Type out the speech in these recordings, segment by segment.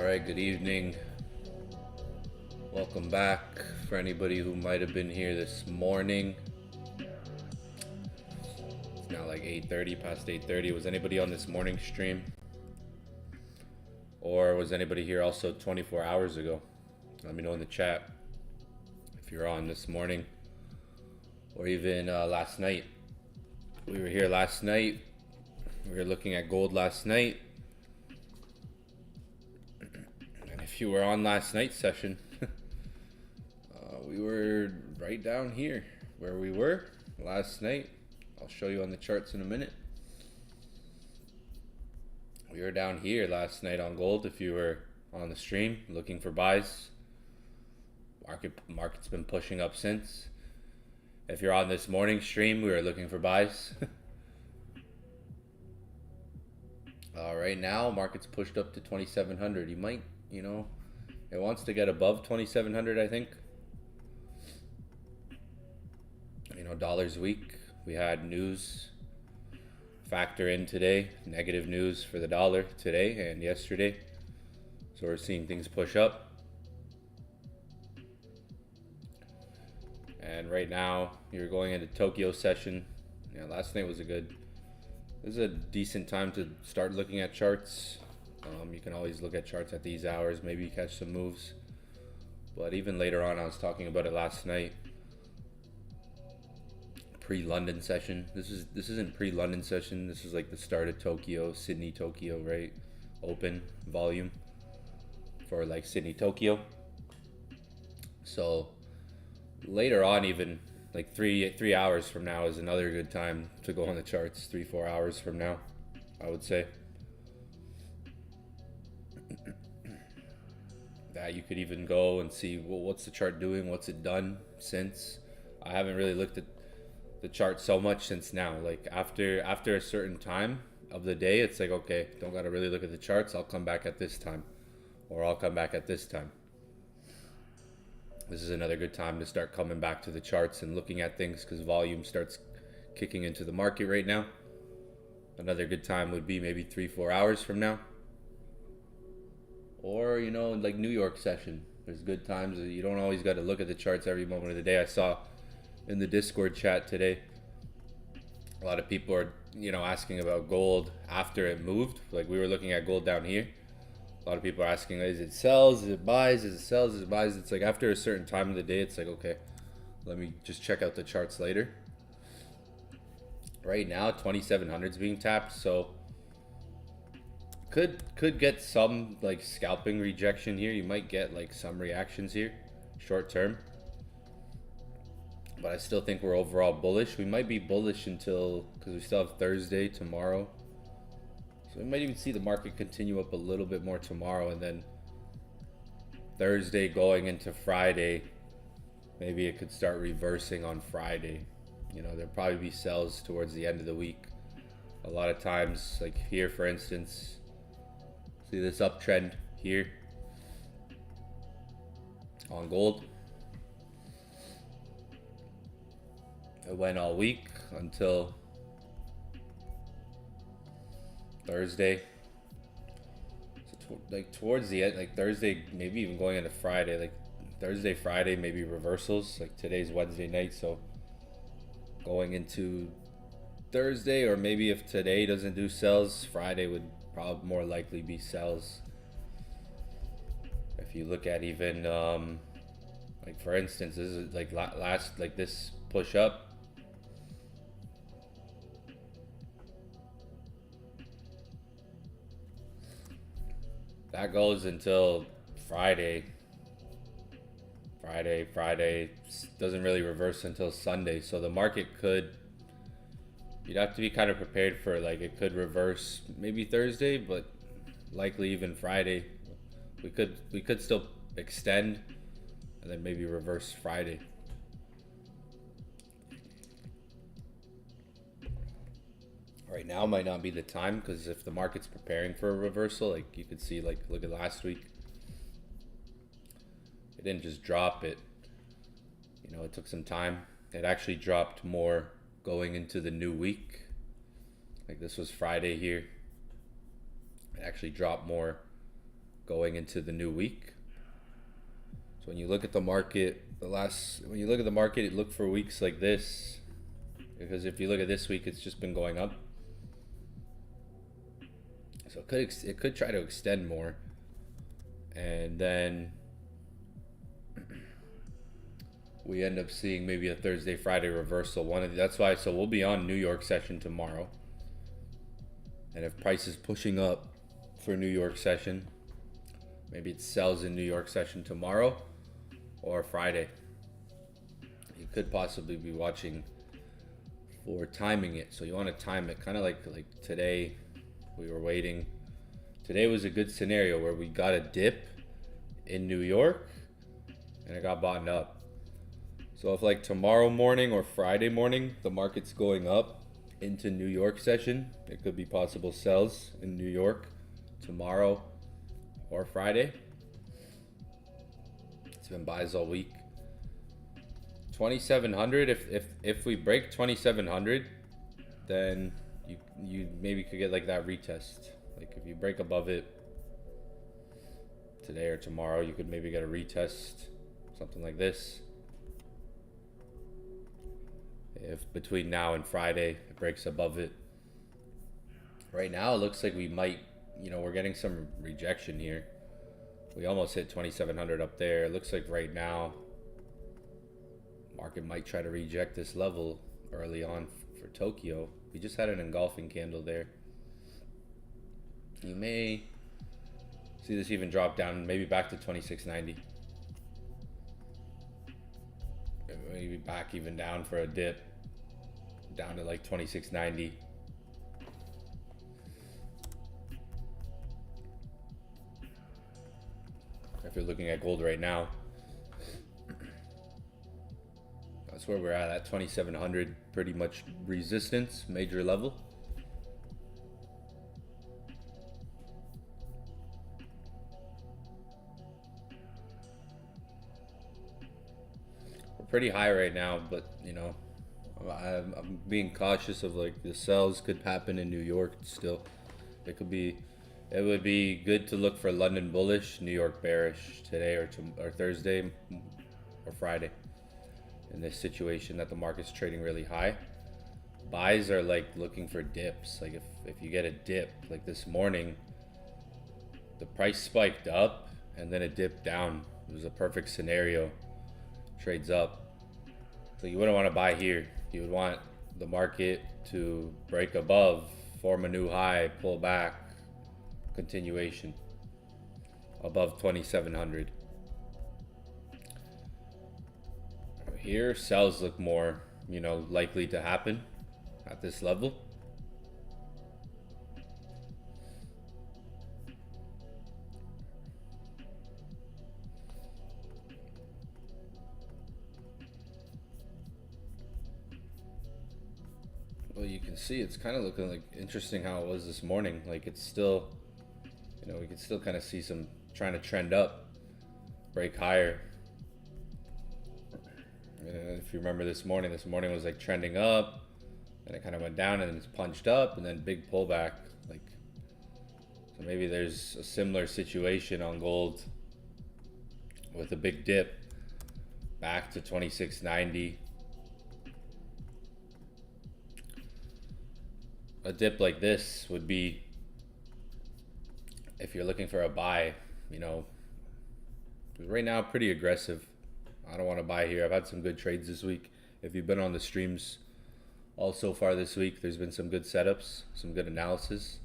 Alright, good evening. Welcome back for anybody who might have been here this morning. It's now like 8:30, past 8:30. Was anybody on this morning stream? Or was anybody here also 24 hours ago? Let me know in the chat if you're on this morning or even last night. We were here last night. We were looking at gold last night. And if you were on last night's session, we were right down here where we were last night. I'll show you on the charts in a minute. We were down here last night on gold. If you were on the stream looking for buys, market's been pushing up since. If you're on this morning stream, we were looking for buys. Right now, market's pushed up to 2,700. You might, it wants to get above 2,700, I think. Dollars weak. We had news factor in today, negative news for the dollar today and yesterday. So we're seeing things push up. And right now, you're going into Tokyo session. Last night was this is a decent time to start looking at charts. You can always look at charts at these hours, maybe catch some moves. But even later on, I was talking about it last night. Pre-London session. This isn't pre-London session. This is like the start of Tokyo, Sydney, Tokyo, right? Open volume for like Sydney, Tokyo. So later on, even like three hours from now is another good time to go on the charts. 3-4 hours from now, I would say. That you could even go and see, well, what's the chart doing? What's it done since? I haven't really looked at the chart so much since now. Like after a certain time of the day, it's like, okay, don't gotta really look at the charts. I'll come back at this time, or I'll come back at this time. This is another good time to start coming back to the charts and looking at things because volume starts kicking into the market right now. Another good time would be maybe 3-4 hours from now, or like New York session. There's good times. You don't always got to look at the charts every moment of the day. I saw in the Discord chat today, a lot of people are, asking about gold after it moved. Like we were looking at gold down here. A lot of people are asking, is it sells, is it buys, is it sells, is it buys? It's like after a certain time of the day, it's like, okay, let me just check out the charts later. Right now, 2,700 is being tapped, so could get some like scalping rejection here. You might get like some reactions here, short term. But I still think we're overall bullish. We might be bullish until, because we still have Thursday tomorrow. So we might even see the market continue up a little bit more tomorrow, and then Thursday going into Friday, maybe it could start reversing on Friday. There'll probably be sells towards the end of the week. A lot of times, like here for instance, see this uptrend here on gold. It went all week until Thursday. So like towards the end, like Thursday, maybe even going into Friday, like Thursday, Friday, maybe reversals. Like today's Wednesday night, so going into Thursday, or maybe if today doesn't do sells, Friday would probably more likely be sells. If you look at even like for instance, this is like last, like this push up. That goes until Friday. Friday doesn't really reverse until Sunday. So the market you'd have to be kind of prepared for, like, it could reverse maybe Thursday, but likely even Friday. We could still extend and then maybe reverse Friday. Right now might not be the time, because if the market's preparing for a reversal, like you could see, like look at last week, it didn't just drop it. It took some time. It actually dropped more going into the new week. Like this was Friday here. It actually dropped more going into the new week. So when you look at the market, look for weeks like this, because if you look at this week, it's just been going up. So it could try to extend more, and then we end up seeing maybe a Thursday, Friday reversal. That's why. So we'll be on New York session tomorrow, and if price is pushing up for New York session, maybe it sells in New York session tomorrow or Friday. You could possibly be watching for timing it. So you want to time it kind of like today. We were waiting. Today was a good scenario where we got a dip in New York and it got bottomed up. So if like tomorrow morning or Friday morning the market's going up into New York session, it could be possible sells in New York tomorrow or Friday. It's been buys all week. 2700, if we break 2700, then you maybe could get like that retest. Like if you break above it today or tomorrow, you could maybe get a retest, something like this. If between now and Friday it breaks above it. Right now it looks like we might, we're getting some rejection here. We almost hit 2700 up there. It looks like right now market might try to reject this level early on for Tokyo. We just had an engulfing candle there. You may see this even drop down maybe back to 2690. Maybe back even down for a dip down to like 2690. If you're looking at gold right now, that's where we're at 2700, pretty much resistance, major level. We're pretty high right now, but I'm being cautious of like the sells could happen in New York still. It would be good to look for London bullish, New York bearish today or Thursday or Friday. In this situation that the market's trading really high, buys are like looking for dips. Like if you get a dip like this morning, the price spiked up and then it dipped down. It was a perfect scenario. Trades up. So you wouldn't want to buy here. You would want the market to break above, form a new high, pull back, continuation above 2700. Here, sells look more, likely to happen at this level. Well, you can see it's kind of looking like interesting how it was this morning. Like it's still, we can still kind of see some trying to trend up, break higher. If you remember this morning was like trending up, and it kind of went down and then it's punched up and then big pullback. Like, so maybe there's a similar situation on gold with a big dip back to 2690. A dip like this would be, if you're looking for a buy, right now pretty aggressive. I don't want to buy here. I've had some good trades this week. If you've been on the streams all so far this week, there's been some good setups, some good analysis.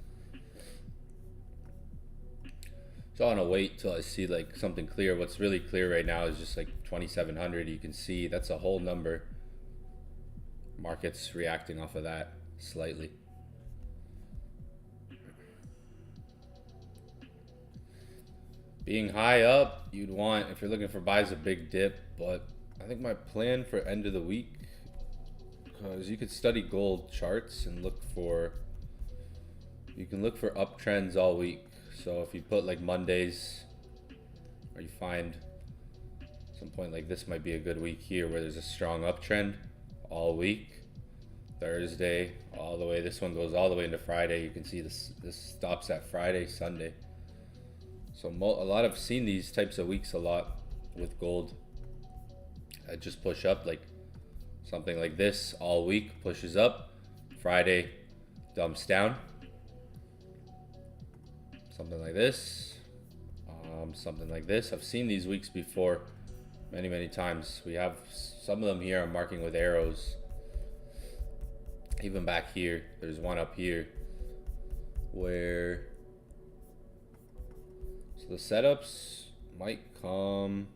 So I want to wait till I see like something clear. What's really clear right now is just like 2700. You can see that's a whole number. Market's reacting off of that slightly. Being high up, you'd want, if you're looking for buys, a big dip. But I think my plan for end of the week, because you could study gold charts and you can look for uptrends all week. So if you put like Mondays, or you find some point like this might be a good week here where there's a strong uptrend all week. Thursday all the way, this one goes all the way into Friday. You can see this stops at Friday, Sunday. So a lot of seen these types of weeks a lot with gold. I just push up like something like this all week, pushes up. Friday dumps down. Something like this. Something like this. I've seen these weeks before many times. We have some of them here I'm marking with arrows. Even back here, there's one up here where so the setups might come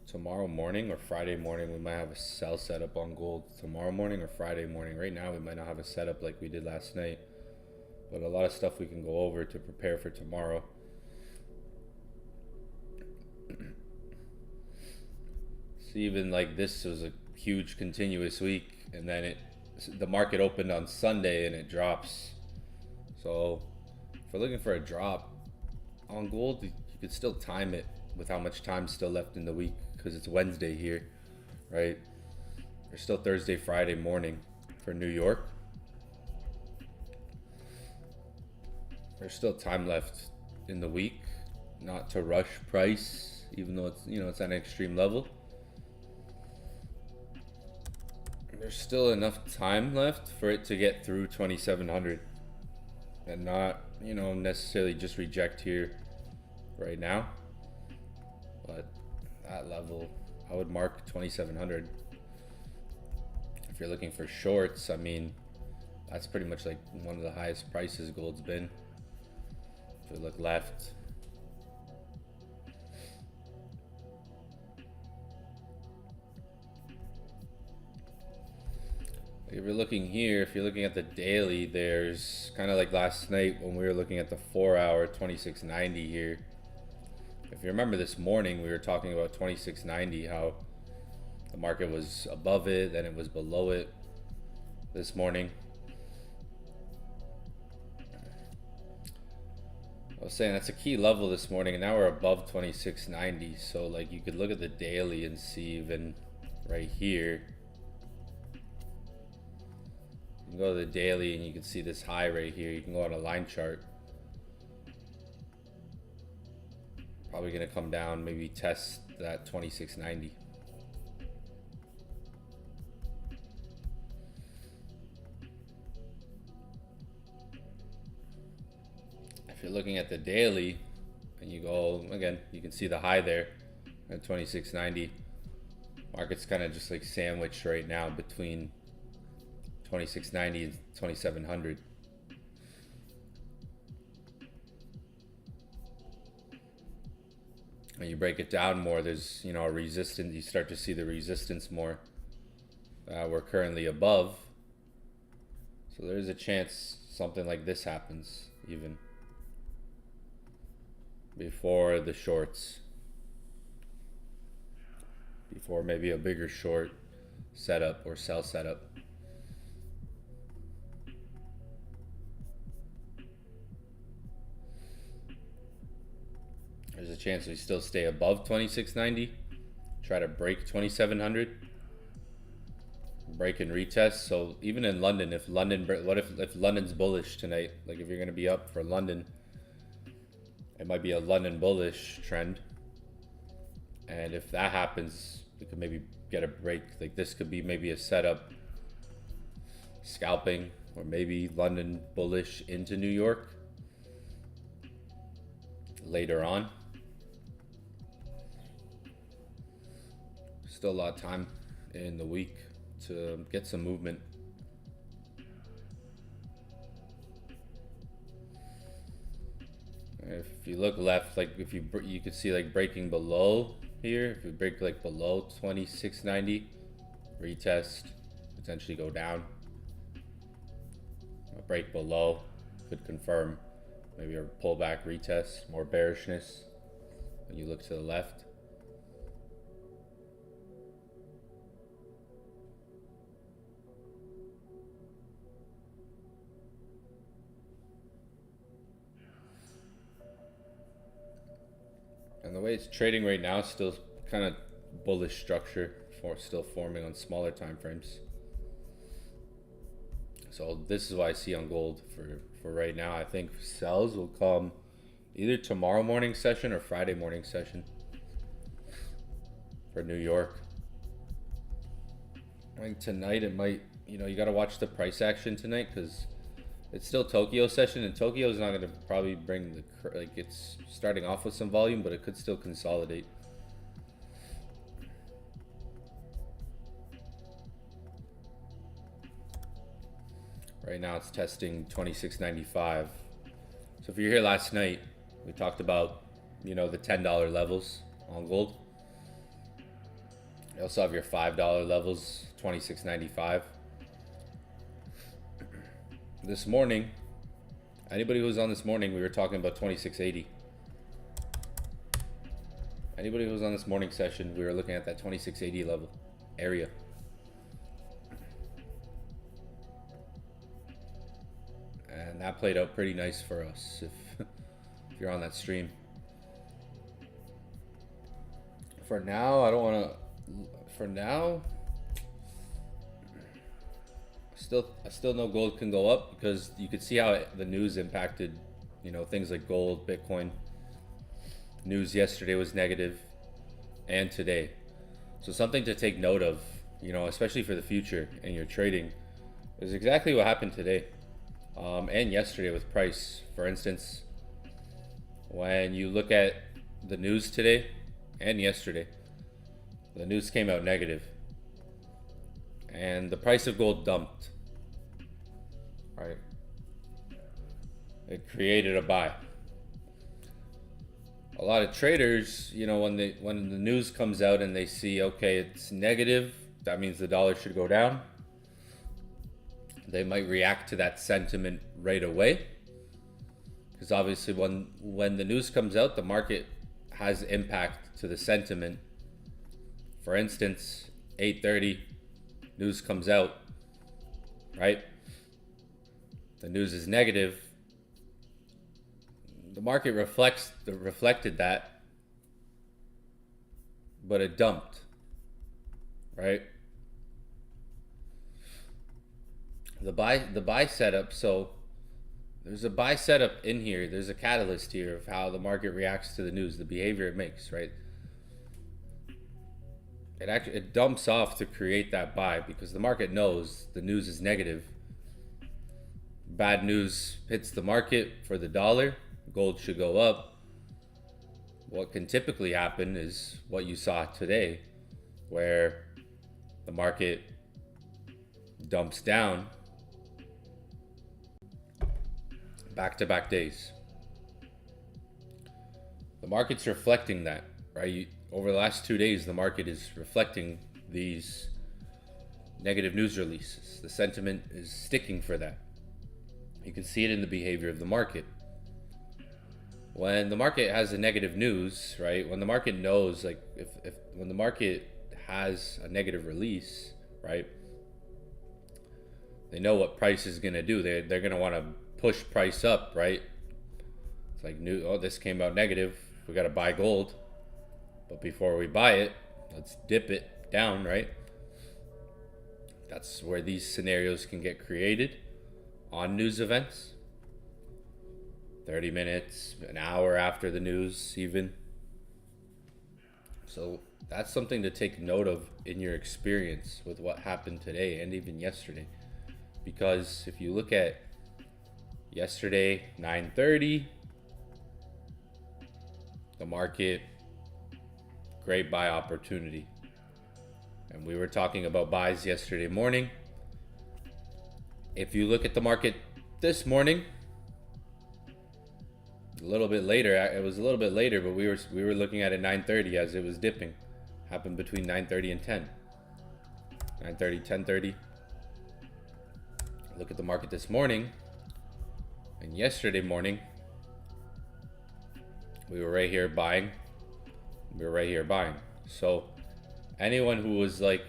tomorrow morning or Friday morning. We might have a sell setup on gold tomorrow morning or Friday morning. Right now we might not have a setup like we did last night, but a lot of stuff we can go over to prepare for tomorrow. So even like this was a huge continuous week, and then the market opened on Sunday and it drops. So if we're looking for a drop on gold, you could still time it with how much time's still left in the week, because it's Wednesday here, right? There's still Thursday, Friday morning for New York. There's still time left in the week, not to rush price, even though it's, it's at an extreme level. There's still enough time left for it to get through 2,700 and not, necessarily just reject here right now. But that level, I would mark 2,700. If you're looking for shorts, I mean, that's pretty much like one of the highest prices gold's been. If we look left, if you're looking here, if you're looking at the daily, there's kind of like last night when we were looking at the 4-hour 2690 here. If you remember this morning, we were talking about 2690, how the market was above it, then it was below it this morning. I was saying that's a key level this morning, and now we're above 2690. So like you could look at the daily and see even right here. You can go to the daily and you can see this high right here. You can go on a line chart. Probably gonna come down, maybe test that 2690. If you're looking at the daily and you go again, you can see the high there at 2690. Market's kind of just like sandwiched right now between 2690 and 2700. When you break it down more, there's a resistance. You start to see the resistance more. We're currently above, so there's a chance something like this happens even before the shorts, before maybe a bigger short setup or sell setup. There's a chance we still stay above 2690, try to break 2700, break and retest. So even in London, if London's bullish tonight, like if you're going to be up for London, it might be a London bullish trend, and if that happens, we could maybe get a break. Like this could be maybe a setup, scalping, or maybe London bullish into New York later on. Still a lot of time in the week to get some movement. If you look left, like if you could see like breaking below here. If you break like below 2690, retest, potentially go down. A break below could confirm maybe a pullback, retest, more bearishness when you look to the left. And the way it's trading right now, still kind of bullish structure, still forming on smaller time frames. So this is what I see on gold for right now. I think sells will come either tomorrow morning session or Friday morning session for New York. I think tonight it might, you got to watch the price action tonight because it's still Tokyo session, and Tokyo is not going to probably bring it's starting off with some volume, but it could still consolidate. Right now it's testing 26.95. So if you're here last night, we talked about, the $10 levels on gold. You also have your $5 levels, 26.95. This morning, anybody who was on this morning, we were talking about 26.80. Anybody who was on this morning session, we were looking at that 26.80 level area. And that played out pretty nice for us if you're on that stream. For now, I don't want to. For now, I still know gold can go up because you could see how the news impacted, things like gold, Bitcoin. News yesterday was negative, and today. So something to take note of, especially for the future in your trading, is exactly what happened today. And yesterday with price. For instance, when you look at the news today and yesterday, the news came out negative and the price of gold dumped. Right? It created a buy. A lot of traders, when the news comes out and they see, okay, it's negative, that means the dollar should go down. They might react to that sentiment right away, because obviously when the news comes out, the market has impact to the sentiment. For instance, 8:30, news comes out, right? The news is negative. The market reflected that, but it dumped, right? The buy setup, so there's a buy setup in here. There's a catalyst here of how the market reacts to the news, the behavior it makes, right? It dumps off to create that buy because the market knows the news is negative. Bad news hits the market for the dollar, gold should go up. What can typically happen is what you saw today, where the market dumps down back-to-back days. The market's reflecting that, right? Over the last 2 days, the market is reflecting these negative news releases. The sentiment is sticking for that. You can see it in the behavior of the market. When the market has a negative news, right? When the market knows, like, when the market has a negative release, right? They know what price is going to do. They're going to want to push price up, right? It's like, this came out negative, we got to buy gold, but before we buy it, let's dip it down, right? That's where these scenarios can get created on news events. 30 minutes, an hour after the news even. So that's something to take note of in your experience with what happened today and even yesterday. Because if you look at yesterday, 9:30, the market, great buy opportunity. And we were talking about buys yesterday morning. If you look at the market this morning, a little bit later, it was a little bit later, but we were looking at it 9:30 as it was dipping. Happened between 9:30 and 10. 9:30, 10:30. Look at the market this morning. And yesterday morning, we were right here buying. We were right here buying. So anyone who was like,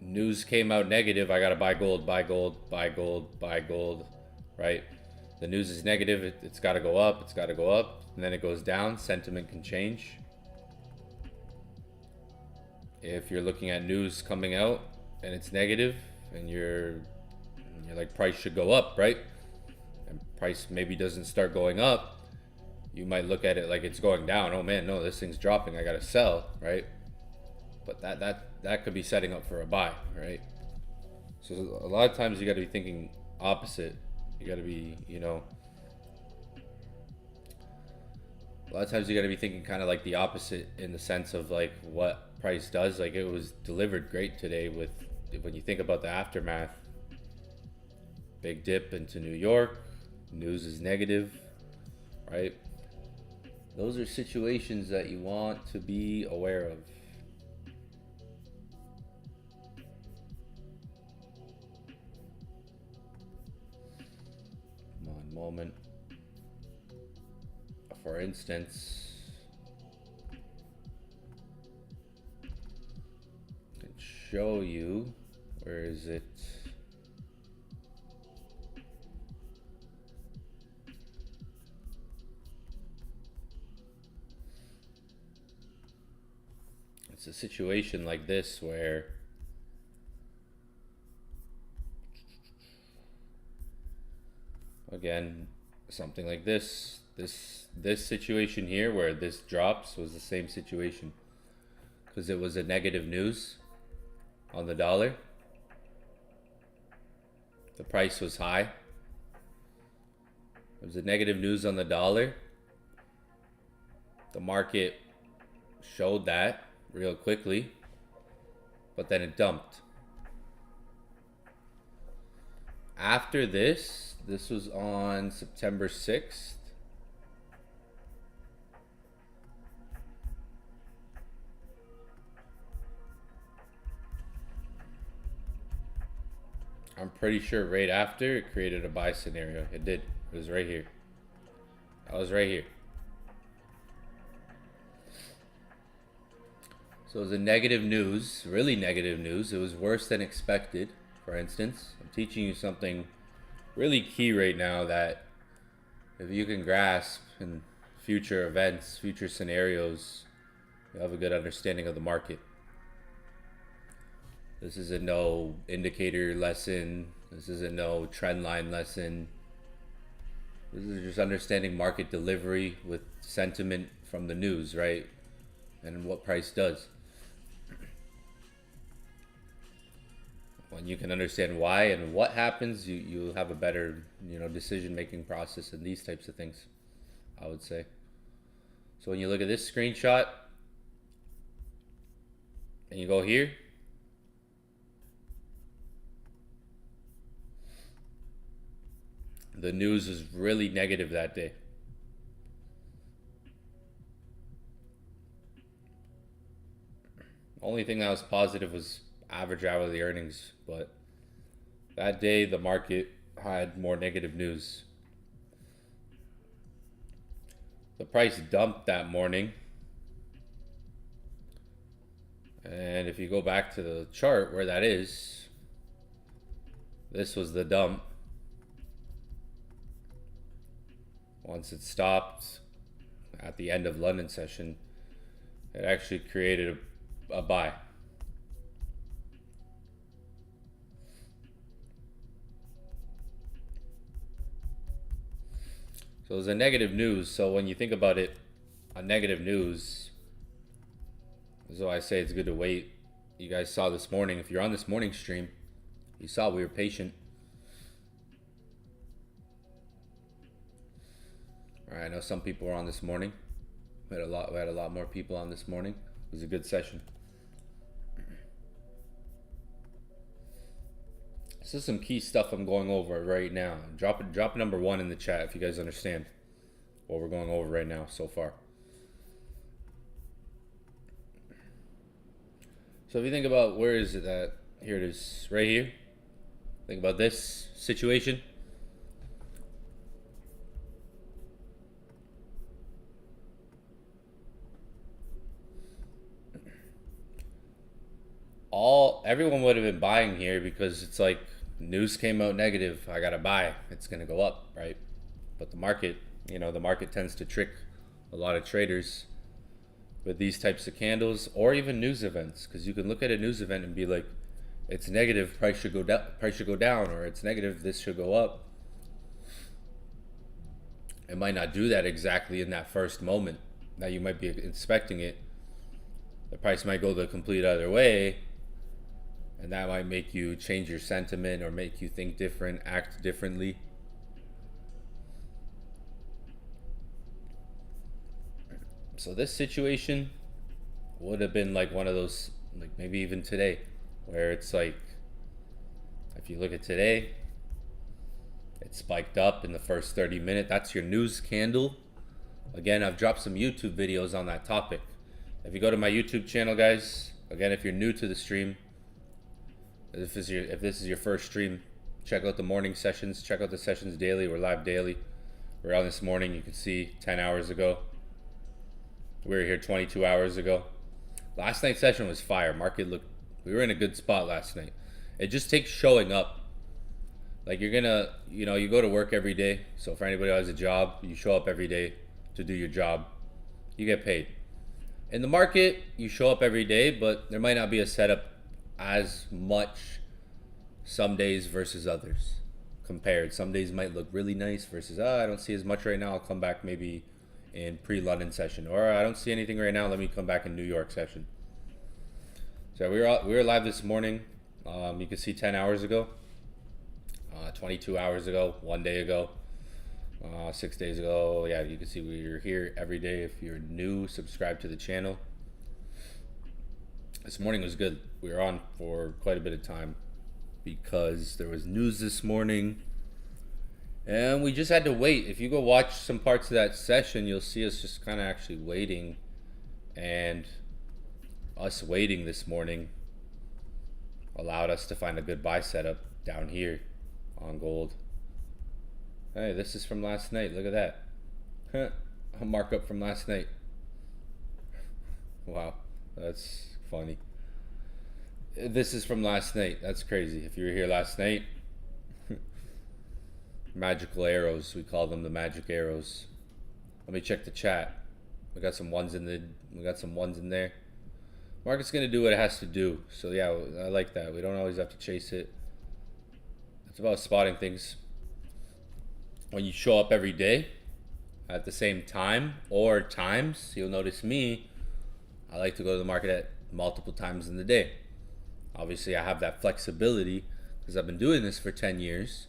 news came out negative, I gotta buy gold, buy gold, buy gold, buy gold, right? The news is negative, it's gotta go up, it's gotta go up, and then it goes down, sentiment can change. If you're looking at news coming out and it's negative and you're like, price should go up, right? And price maybe doesn't start going up, you might look at it like it's going down. Oh man, no, this thing's dropping. I gotta sell, right? But that could be setting up for a buy, right? So a lot of times you got to be thinking opposite. You got to be, a lot of times you got to be thinking kind of like the opposite in the sense of like what price does. Like it was delivered great today with, when you think about the aftermath, big dip into New York, news is negative, right? Those are situations that you want to be aware of. One moment. For instance, I can show you, where is it? It's a situation like this where again, something like this situation here where this drops was the same situation, because it was a negative news on the dollar. The price was high. It was a negative news on the dollar. The market showed that real quickly, but then it dumped. After this was on September 6th. I'm pretty sure right after it created a buy scenario. It did. It was right here. I was right here. So it was a negative news, really negative news. It was worse than expected, for instance. I'm teaching you something really key right now that if you can grasp in future events, future scenarios, you'll have a good understanding of the market. This isn't no indicator lesson. This isn't no trend line lesson. This is just understanding market delivery with sentiment from the news, right? And what price does. When you can understand why and what happens, you'll have a better, decision-making process in these types of things, I would say. So when you look at this screenshot and you go here, the news was really negative that day. The only thing that was positive was average hourly earnings, but that day the market had more negative news. The price dumped that morning, and if you go back to the chart where that is, this was the dump. Once it stopped at the end of London session, it actually created a buy. So it was a negative news. So when you think about it, a negative news, so I say it's good to wait. You guys saw this morning, if you're on this morning stream, you saw we were patient. All right, I know some people were on this morning. We had a lot more people on this morning. It was a good session. This is some key stuff I'm going over right now. Drop number 1 in the chat if you guys understand what we're going over right now so far. So if you think about, where is it at? Here it is, right here. Think about this situation. Everyone would have been buying here because it's like, news came out negative, I gotta buy, it's gonna go up, right? But the market, the market tends to trick a lot of traders with these types of candles, or even news events, because you can look at a news event and be like, it's negative, price should go down, or it's negative, this should go up. It might not do that exactly in that first moment that you might be inspecting it. The price might go the complete other way, and that might make you change your sentiment or make you think different, act differently. So this situation would have been like one of those, like maybe even today, where it's like, if you look at today, it spiked up in the first 30 minutes. That's your news candle. Again, I've dropped some YouTube videos on that topic. If you go to my YouTube channel, guys, again, if you're new to the stream, if this is your first stream, check out the morning sessions. Check out the sessions daily. We're live daily. We're on this morning. You can see 10 hours ago. We were here 22 hours ago. Last night's session was fire. We were in a good spot last night. It just takes showing up. Like you go to work every day. So for anybody who has a job, you show up every day to do your job. You get paid. In the market, you show up every day, but there might not be a setup as much some days versus others compared. Some days might look really nice versus, I don't see as much right now. I'll come back maybe in pre-London session, or I don't see anything right now. Let me come back in New York session. So we were live this morning. You can see 10 hours ago, 22 hours ago, 1 day ago, 6 days ago. Yeah, you can see we're here every day. If you're new, subscribe to the channel. This morning was good. We were on for quite a bit of time because there was news this morning. And we just had to wait. If you go watch some parts of that session, you'll see us just kind of actually waiting. And us waiting this morning allowed us to find a good buy setup down here on gold. Hey, this is from last night. Look at that. A markup from last night. Wow, that's funny. This is from last night. That's crazy. If you were here last night, magical arrows, we call them the magic arrows. Let me check the chat. We got some ones in there. Market's gonna do what it has to do. So yeah, I like that. We don't always have to chase it. It's about spotting things. When you show up every day at the same time or times, you'll notice me, I like to go to the market at multiple times in the day. Obviously, I have that flexibility because I've been doing this for 10 years.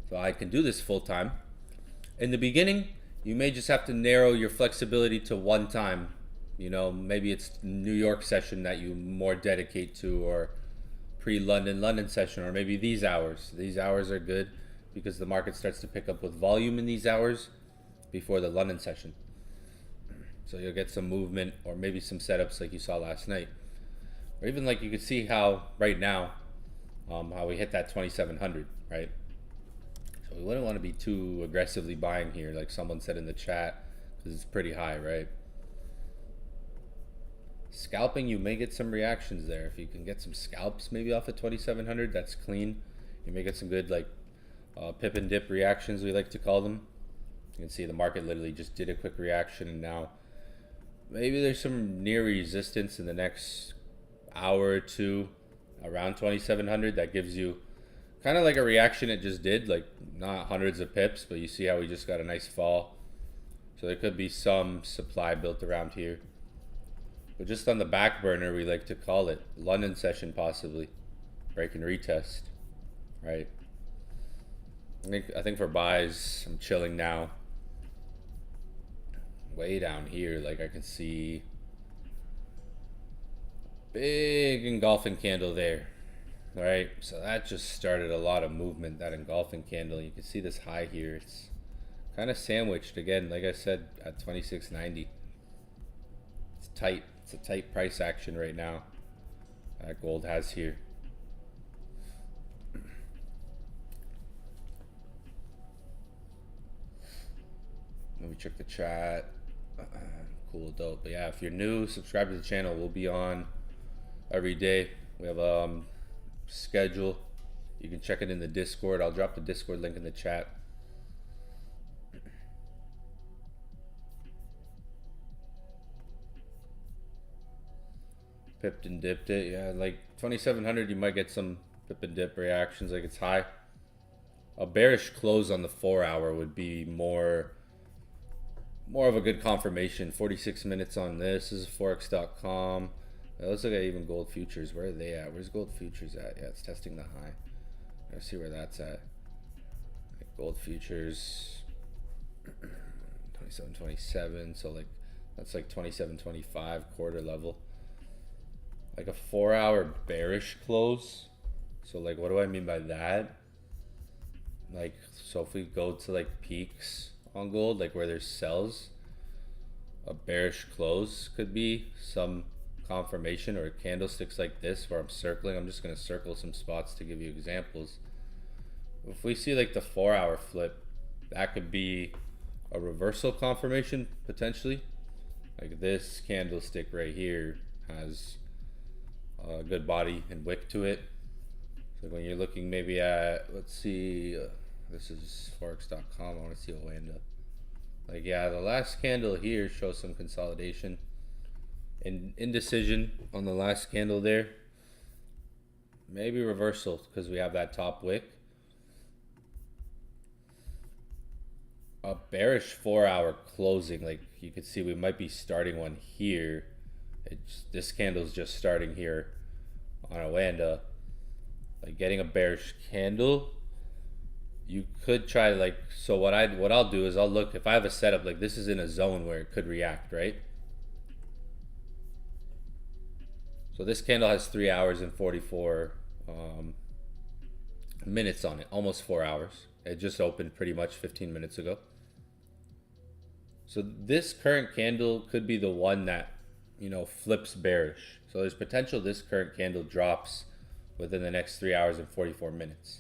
So I can do this full time. In the beginning, you may just have to narrow your flexibility to one time. You know, maybe it's New York session that you more dedicate to, or London session, or maybe these hours. These hours are good because the market starts to pick up with volume in these hours before the London session. So you'll get some movement or maybe some setups like you saw last night. Or even like you could see how right now, how we hit that 2,700, right? So we wouldn't want to be too aggressively buying here, like someone said in the chat, because it's pretty high, right? Scalping, you may get some reactions there. If you can get some scalps maybe off at 2,700, that's clean. You may get some good like pip and dip reactions, we like to call them. You can see the market literally just did a quick reaction, and now maybe there's some near resistance in the next hour or two around 2,700 that gives you kind of like a reaction it just did, like not hundreds of pips, but you see how we just got a nice fall. So there could be some supply built around here. But just on the back burner, we like to call it London session, possibly break and retest, right? I think for buys, I'm chilling now. Way down here, like I can see big engulfing candle there. All right, so that just started a lot of movement, that engulfing candle. You can see this high here. It's kind of sandwiched again, like I said, at 26.90. It's tight. It's a tight price action right now that gold has here. Let me check the chat. Cool, dope. But yeah, if you're new, subscribe to the channel. We'll be on every day. We have a schedule. You can check it in the Discord. I'll drop the Discord link in the chat. Pipped and dipped it. Yeah, like 2,700, you might get some pip and dip reactions, like it's high. A bearish close on the 4 hour would be more more of a good confirmation. 46 minutes on this. This is forex.com. Let's look at even gold futures. Where are they at? Where's gold futures at? Yeah, it's testing the high. Let's see where that's at. Gold futures 27.27, so like that's like 27.25 quarter level. Like a 4-hour bearish close. So like, what do I mean by that? Like, so if we go to like peaks on gold, like where there's sells, a bearish close could be some confirmation, or candlesticks like this where I'm circling. I'm just going to circle some spots to give you examples. If we see like the 4-hour flip, that could be a reversal confirmation potentially. Like this candlestick right here has a good body and wick to it. So when you're looking maybe at, let's see, this is forex.com. I want to see what will end up. Like, yeah, the last candle here shows some consolidation and indecision on the last candle there. Maybe reversal because we have that top wick. A bearish 4-hour closing, like you could see we might be starting one here. This candle's just starting here on a Wanda. Like getting a bearish candle, you could try like, so what I'll do is I'll look, if I have a setup like this is in a zone where it could react, right? So this candle has 3 hours and 44 minutes on it, almost 4 hours. It just opened pretty much 15 minutes ago. So this current candle could be the one that, you know, flips bearish. So there's potential this current candle drops within the next 3 hours and 44 minutes.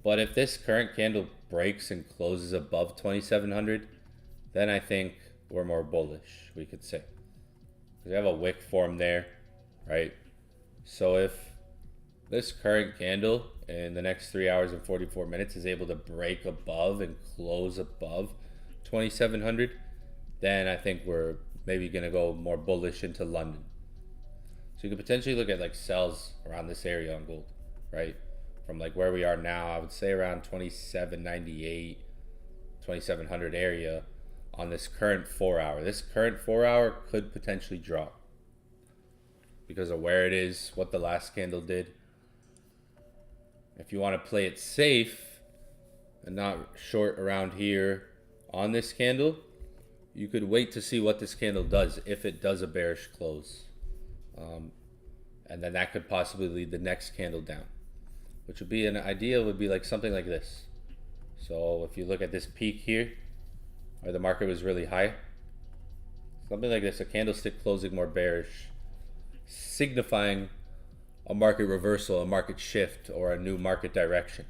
But if this current candle breaks and closes above 2700, then I think we're more bullish, we could say. We have a wick form there, right? So if this current candle in the next 3 hours and 44 minutes is able to break above and close above 2700, then I think we're maybe going to go more bullish into London. So you could potentially look at like sells around this area on gold, right? From like where we are now, I would say around 2798, 2700 area on this current 4-hour. This current 4-hour could potentially drop because of where it is, what the last candle did. If you want to play it safe and not short around here on this candle, you could wait to see what this candle does if it does a bearish close. And then that could possibly lead the next candle down, which would be an idea, would be like something like this. So if you look at this peak here, where the market was really high, something like this, a candlestick closing more bearish, signifying a market reversal, a market shift, or a new market direction.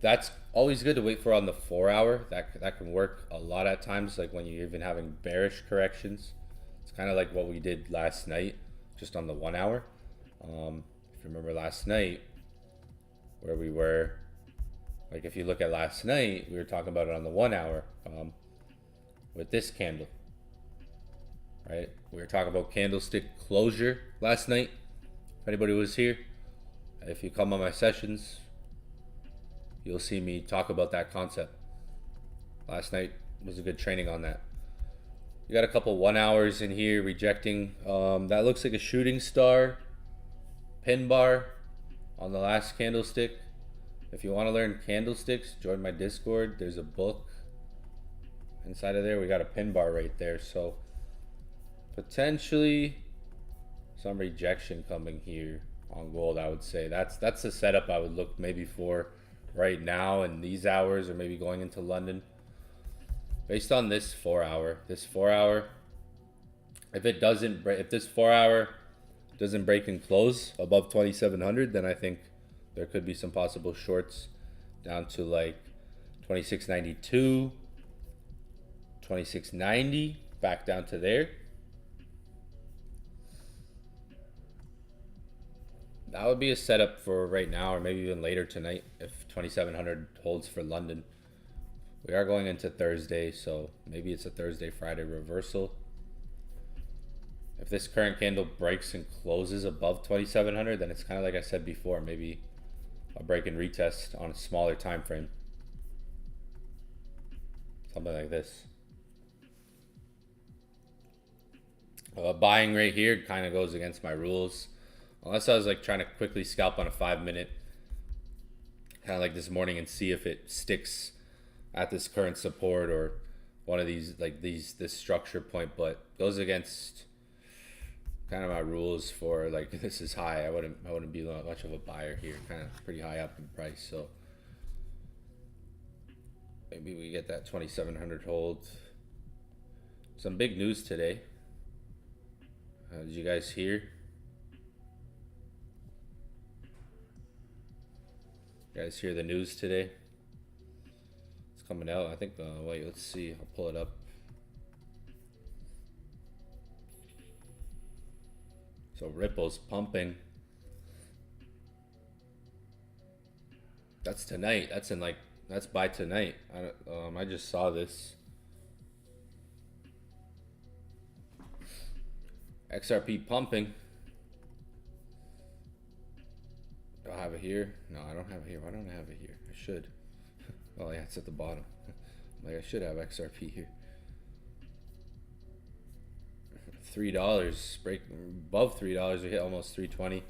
That's always good to wait for on the 4-hour. That can work a lot at times, like when you're even having bearish corrections. It's kind of like what we did last night, just on the 1-hour. If you remember last night, where we were, like if you look at last night, we were talking about it on the 1-hour with this candle, right? We were talking about candlestick closure last night. If anybody was here, if you come on my sessions, you'll see me talk about that concept. Last night was a good training on that. You got a couple 1-hours in here rejecting. That looks like a shooting star pin bar on the last candlestick. If you want to learn candlesticks, join my Discord. There's a book inside of there. We got a pin bar right there. So potentially some rejection coming here on gold, I would say. That's the setup I would look maybe for right now in these hours, or maybe going into London. Based on this 4-hour, if it doesn't break, if this 4-hour doesn't break and close above 2700, then I think there could be some possible shorts down to like 2692, 2690, back down to there. That would be a setup for right now, or maybe even later tonight if 2700 holds for London. We are going into Thursday, so maybe it's a Thursday, Friday reversal. If this current candle breaks and closes above 2700, then it's kind of like I said before, maybe a break and retest on a smaller time frame something like this. Buying right here kind of goes against my rules, unless I was like trying to quickly scalp on a 5-minute, kind of like this morning, and see if it sticks at this current support or one of these, like this structure point. But goes against kind of my rules for like, this is high. I wouldn't be much of a buyer here, kind of pretty high up in price. So maybe we get that 2700 hold. Some big news today. Did you guys hear? You guys hear the news today? It's coming out. I think. Wait, let's see. I'll pull it up. So Ripple's pumping. That's tonight. That's by tonight. I just saw this. XRP pumping. Do I have it here? No, I don't have it here. Why don't I have it here? I should. Oh yeah, it's at the bottom. Like, I should have XRP here. $3. Break above $3. We hit almost 320.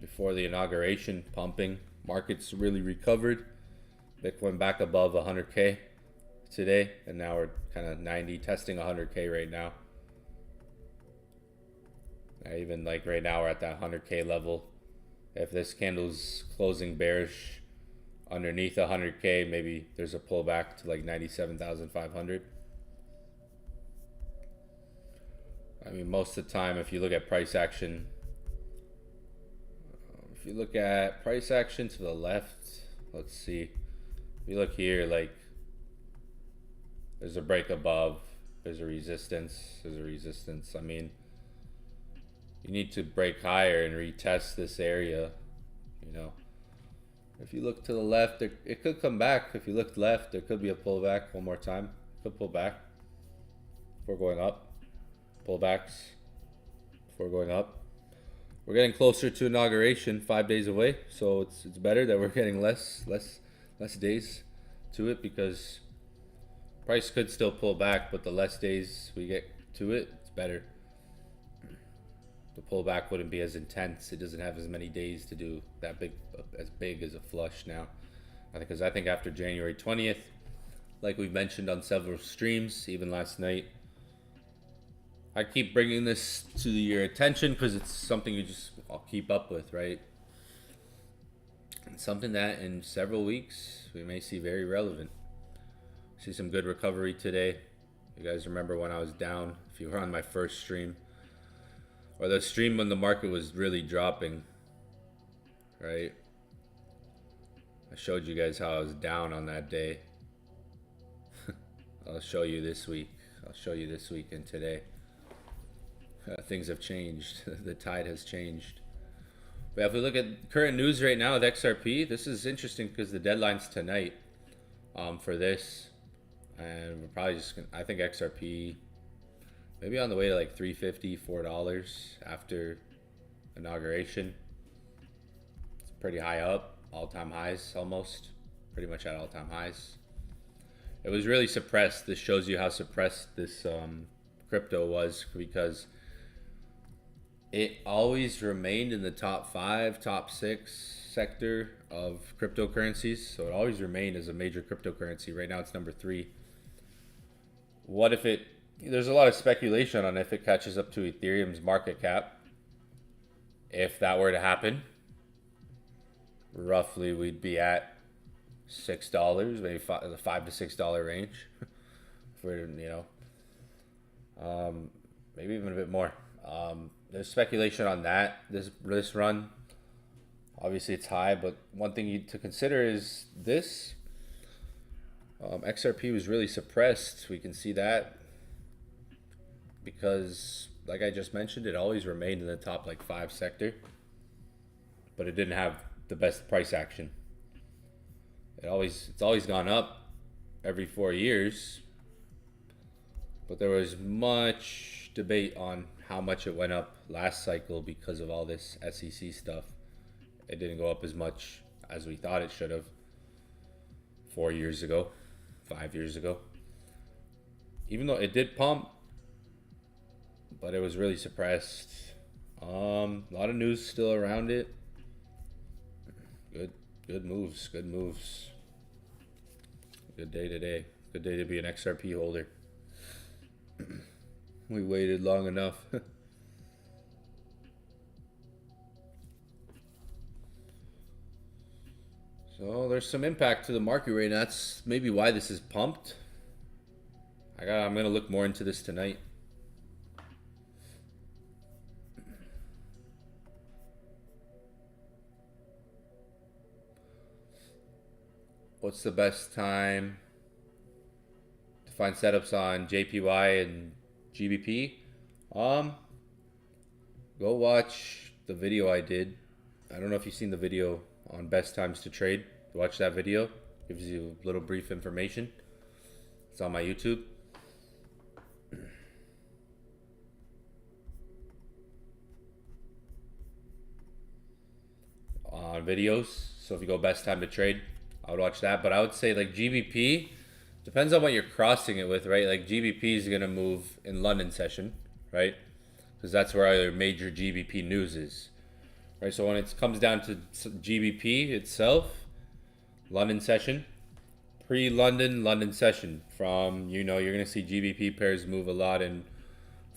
Before the inauguration, pumping. Markets really recovered. Bitcoin back above 100K today, and now we're kind of 90, testing 100K right now. Even like right now we're at that 100K level. If this candle's closing bearish underneath 100K, maybe there's a pullback to like 97,500. I mean, most of the time, if you look at price action, to the left, let's see. If you look here, like, there's a break above, there's a resistance. I mean, you need to break higher and retest this area, you know. If you look to the left, it could come back. If you look left, there could be a pullback one more time. It could pull back before going up. Pullbacks before going up. We're getting closer to inauguration, 5 days away, so it's better that we're getting less days to it, because price could still pull back, but the less days we get to it, it's better. The pullback wouldn't be as intense. It doesn't have as many days to do that big as a flush now. I think after January 20th, like we've mentioned on several streams, even last night, I keep bringing this to your attention because it's something I'll keep up with, right? And something that in several weeks we may see very relevant. See some good recovery today. You guys remember when I was down, if you were on my first stream, or the stream when the market was really dropping, right? I showed you guys how I was down on that day. I'll show you this week. And today. Things have changed. The tide has changed. But if we look at current news right now with XRP, this is interesting because the deadline's tonight for this. And we're probably just gonna, I think XRP maybe on the way to like $3.50, $4 after inauguration. It's pretty high up, all-time highs almost, pretty much at all-time highs. It was really suppressed. This shows you how suppressed this crypto was, because it always remained in the top 5, top 6 sector of cryptocurrencies. So it always remained as a major cryptocurrency. Right now it's number 3. What if there's a lot of speculation on if it catches up to Ethereum's market cap. If that were to happen, roughly we'd be at $6, maybe the $5 to $6 range. For, maybe even a bit more. There's speculation on that this run. Obviously it's high, but one thing to consider is this. XRP was really suppressed. We can see that because, like I just mentioned, it always remained in the top 5 sector, but it didn't have the best price action. It's always gone up every 4 years, but there was much debate on how much it went up last cycle because of all this SEC stuff. It didn't go up as much as we thought it should have. 4 years ago, 5 years ago. Even though it did pump, but it was really suppressed. A lot of news still around it. Good moves. Good moves. Good day today. Good day to be an XRP holder. We waited long enough. So there's some impact to the market right now. That's maybe why this is pumped. I'm gonna look more into this tonight. What's the best time to find setups on JPY and GBP? Go watch the video I did. I don't know if you've seen the video on best times to trade. Watch that video. Gives you a little brief information. It's on my YouTube. On videos. So if you go best time to trade, I would watch that. But I would say like GBP, depends on what you're crossing it with, right? Like GBP is going to move in London session, right? Because that's where our major GBP news is, right? So when it comes down to GBP itself, London session, pre-London, London session, from, you're going to see GBP pairs move a lot in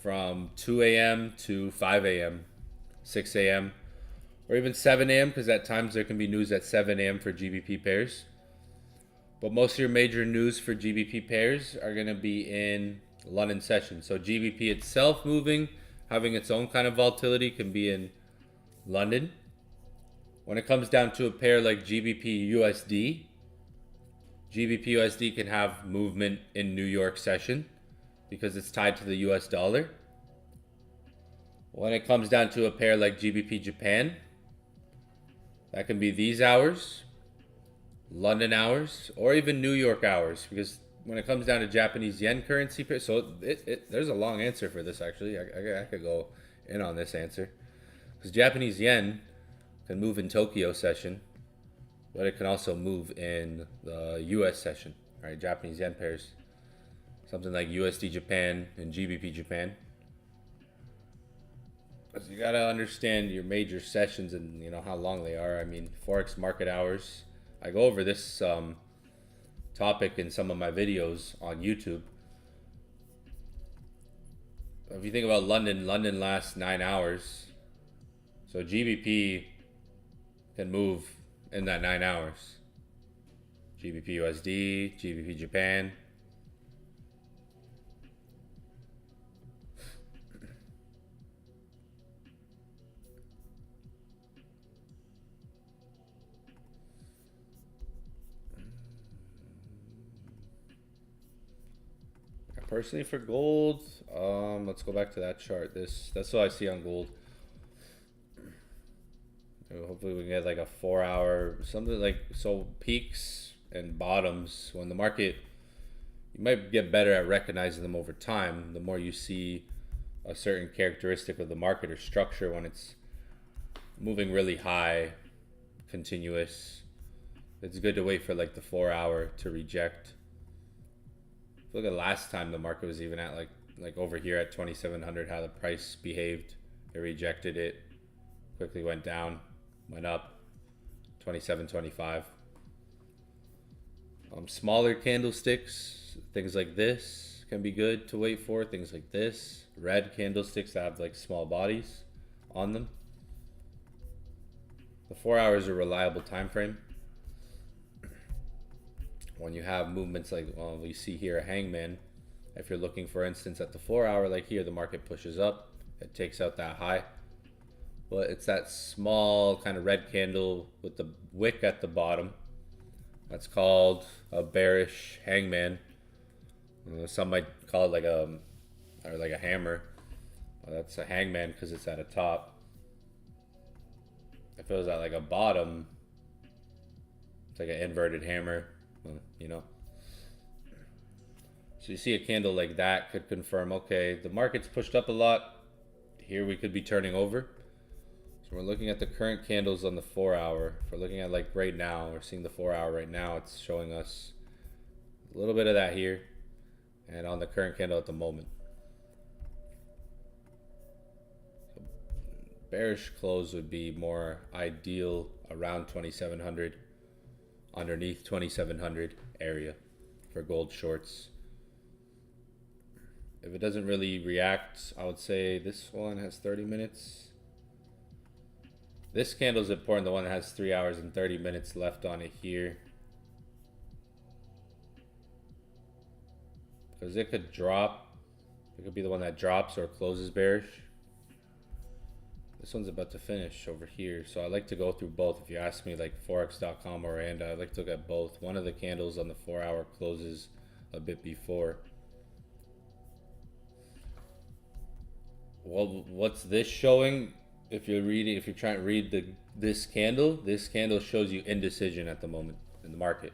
from 2 a.m. to 5 a.m., 6 a.m., or even 7 a.m. because at times there can be news at 7 a.m. for GBP pairs. But most of your major news for GBP pairs are going to be in London session. So GBP itself moving, having its own kind of volatility, can be in London. When it comes down to a pair like GBP USD, GBP USD can have movement in New York session because it's tied to the US dollar. When it comes down to a pair like GBP Japan, that can be these hours, London hours, or even New York hours, because when it comes down to Japanese yen currency pair, so there's a long answer for this actually. I could go in on this answer. Because Japanese yen can move in Tokyo session, but it can also move in the US session, right? Japanese yen pairs. Something like USD Japan and GBP Japan. Because you gotta understand your major sessions and how long they are. I mean, forex market hours. I go over this topic in some of my videos on YouTube. If you think about London lasts 9 hours. So GBP can move in that 9 hours. GBP USD, GBP Japan. Personally, for gold, let's go back to that chart. That's what I see on gold. Hopefully we can get like a 4-hour, something like, so peaks and bottoms, when the market, you might get better at recognizing them over time. The more you see a certain characteristic of the market or structure, when it's moving really high, continuous, it's good to wait for like the 4-hour to reject. Look at last time the market was even at like over here at 2,700, how the price behaved. It rejected it, quickly went down, went up, 27.25. Smaller candlesticks, things like this can be good to wait for. Things like this, red candlesticks that have like small bodies on them. The 4 hours is a reliable time frame. When you have movements like, well, we see here a hangman, if you're looking for instance at the 4-hour, like here the market pushes up, it takes out that high, but it's that small kind of red candle with the wick at the bottom that's called a bearish hangman. Some might call it like a hammer. That's a hangman because it's at a top. If it was at like a bottom, it's like an inverted hammer. So you see a candle like that could confirm, okay, the market's pushed up a lot. Here we could be turning over. So we're looking at the current candles on the 4-hour. If we're looking at like right now, we're seeing the 4-hour right now. It's showing us a little bit of that here, and on the current candle at the moment. So bearish close would be more ideal around 2700, underneath 2700 area for gold shorts. If it doesn't really react, I would say this one has 30 minutes. This candle is important, the one that has 3 hours and 30 minutes left on it here. Because it could drop. It could be the one that drops or closes bearish. This one's about to finish over here. So I like to go through both. If you ask me, like forex.com or Randa, I like to look at both. One of the candles on the 4-hour closes a bit before. Well, what's this showing? If you're trying to read this candle shows you indecision at the moment in the market.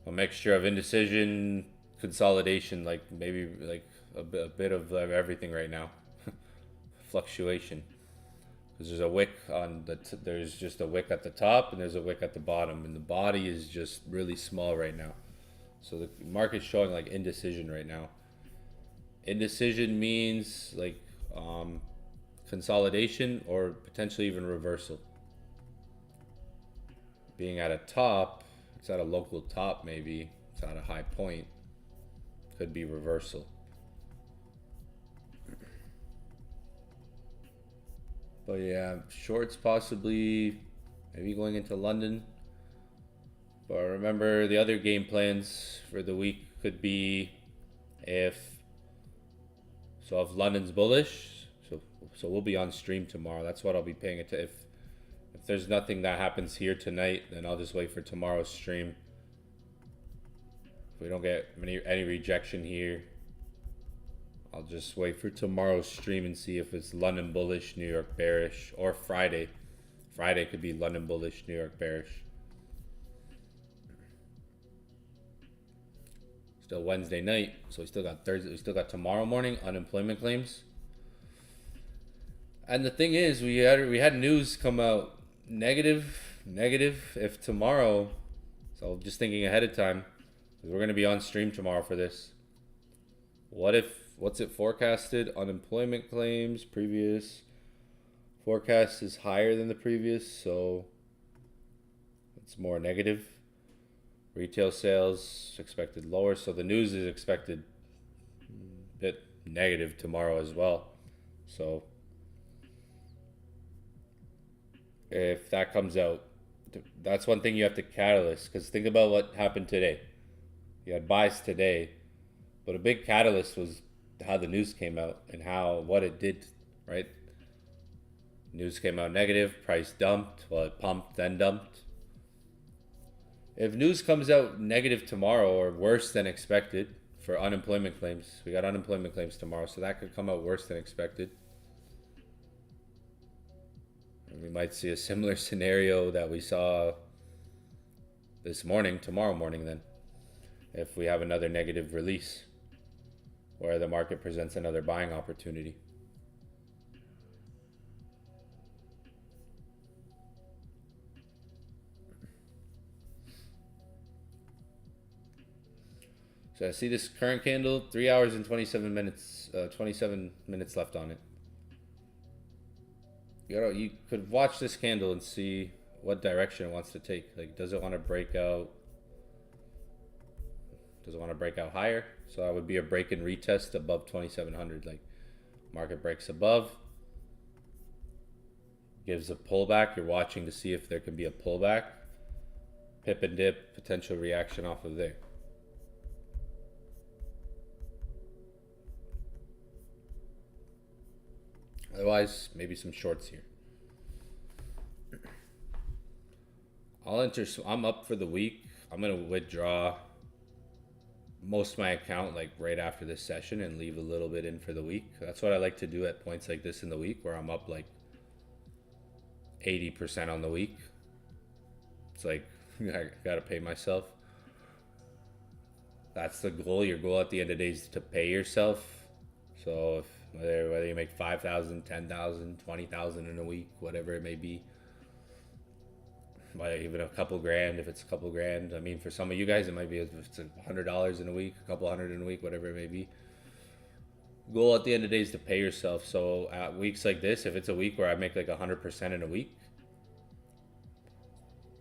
A mixture of indecision, consolidation, like maybe like a bit of everything right now. Fluctuation. Because there's a wick on there's just a wick at the top and there's a wick at the bottom, and the body is just really small right now. So the market's showing like indecision right now. Indecision means like consolidation or potentially even reversal. Being at a top, it's at a local top, maybe it's at a high point, could be reversal. But yeah, shorts possibly maybe going into London. But remember, the other game plans for the week could be if London's bullish, so we'll be on stream tomorrow. That's what I'll be paying attention. If there's nothing that happens here tonight, then I'll just wait for tomorrow's stream. If we don't get any rejection here, I'll just wait for tomorrow's stream and see if it's London bullish, New York bearish, or Friday. Friday could be London bullish, New York bearish. Still Wednesday night, so we still got Thursday. We still got tomorrow morning unemployment claims. And the thing is, we had news come out negative. If tomorrow, so just thinking ahead of time, we're going to be on stream tomorrow for this. What's it forecasted? Unemployment claims, previous forecast is higher than the previous, so it's more negative. Retail sales expected lower, so the news is expected a bit negative tomorrow as well. So if that comes out, that's one thing you have to catalyst, because think about what happened today. You had buys today, but a big catalyst was how the news came out and what it did, right? News came out negative, price dumped, well, it pumped, then dumped. If news comes out negative tomorrow or worse than expected for unemployment claims, we got unemployment claims tomorrow, so that could come out worse than expected. And we might see a similar scenario that we saw this morning, tomorrow morning then, if we have another negative release where the market presents another buying opportunity. So I see this current candle, 3 hours and 27 minutes left on it. You could watch this candle and see what direction it wants to take. Like, does it want to break out? Does it want to break out higher? So that would be a break and retest above 2700. Like, market breaks above, gives a pullback. You're watching to see if there can be a pullback. Pip and dip, potential reaction off of there. Otherwise, maybe some shorts here. I'm up for the week. I'm going to withdraw most of my account like right after this session and leave a little bit in for the week. That's what I like to do at points like this in the week where I'm up like 80% on the week. It's like, I got to pay myself. That's the goal. Your goal at the end of the day is to pay yourself. So whether you make 5,000, 10,000, 20,000 in a week, whatever it may be. Like even a couple grand, if it's a couple grand. I mean, for some of you guys, it might be if it's $100 in a week, a couple hundred in a week, whatever it may be. Goal at the end of the day is to pay yourself. So at weeks like this, if it's a week where I make like 100% in a week,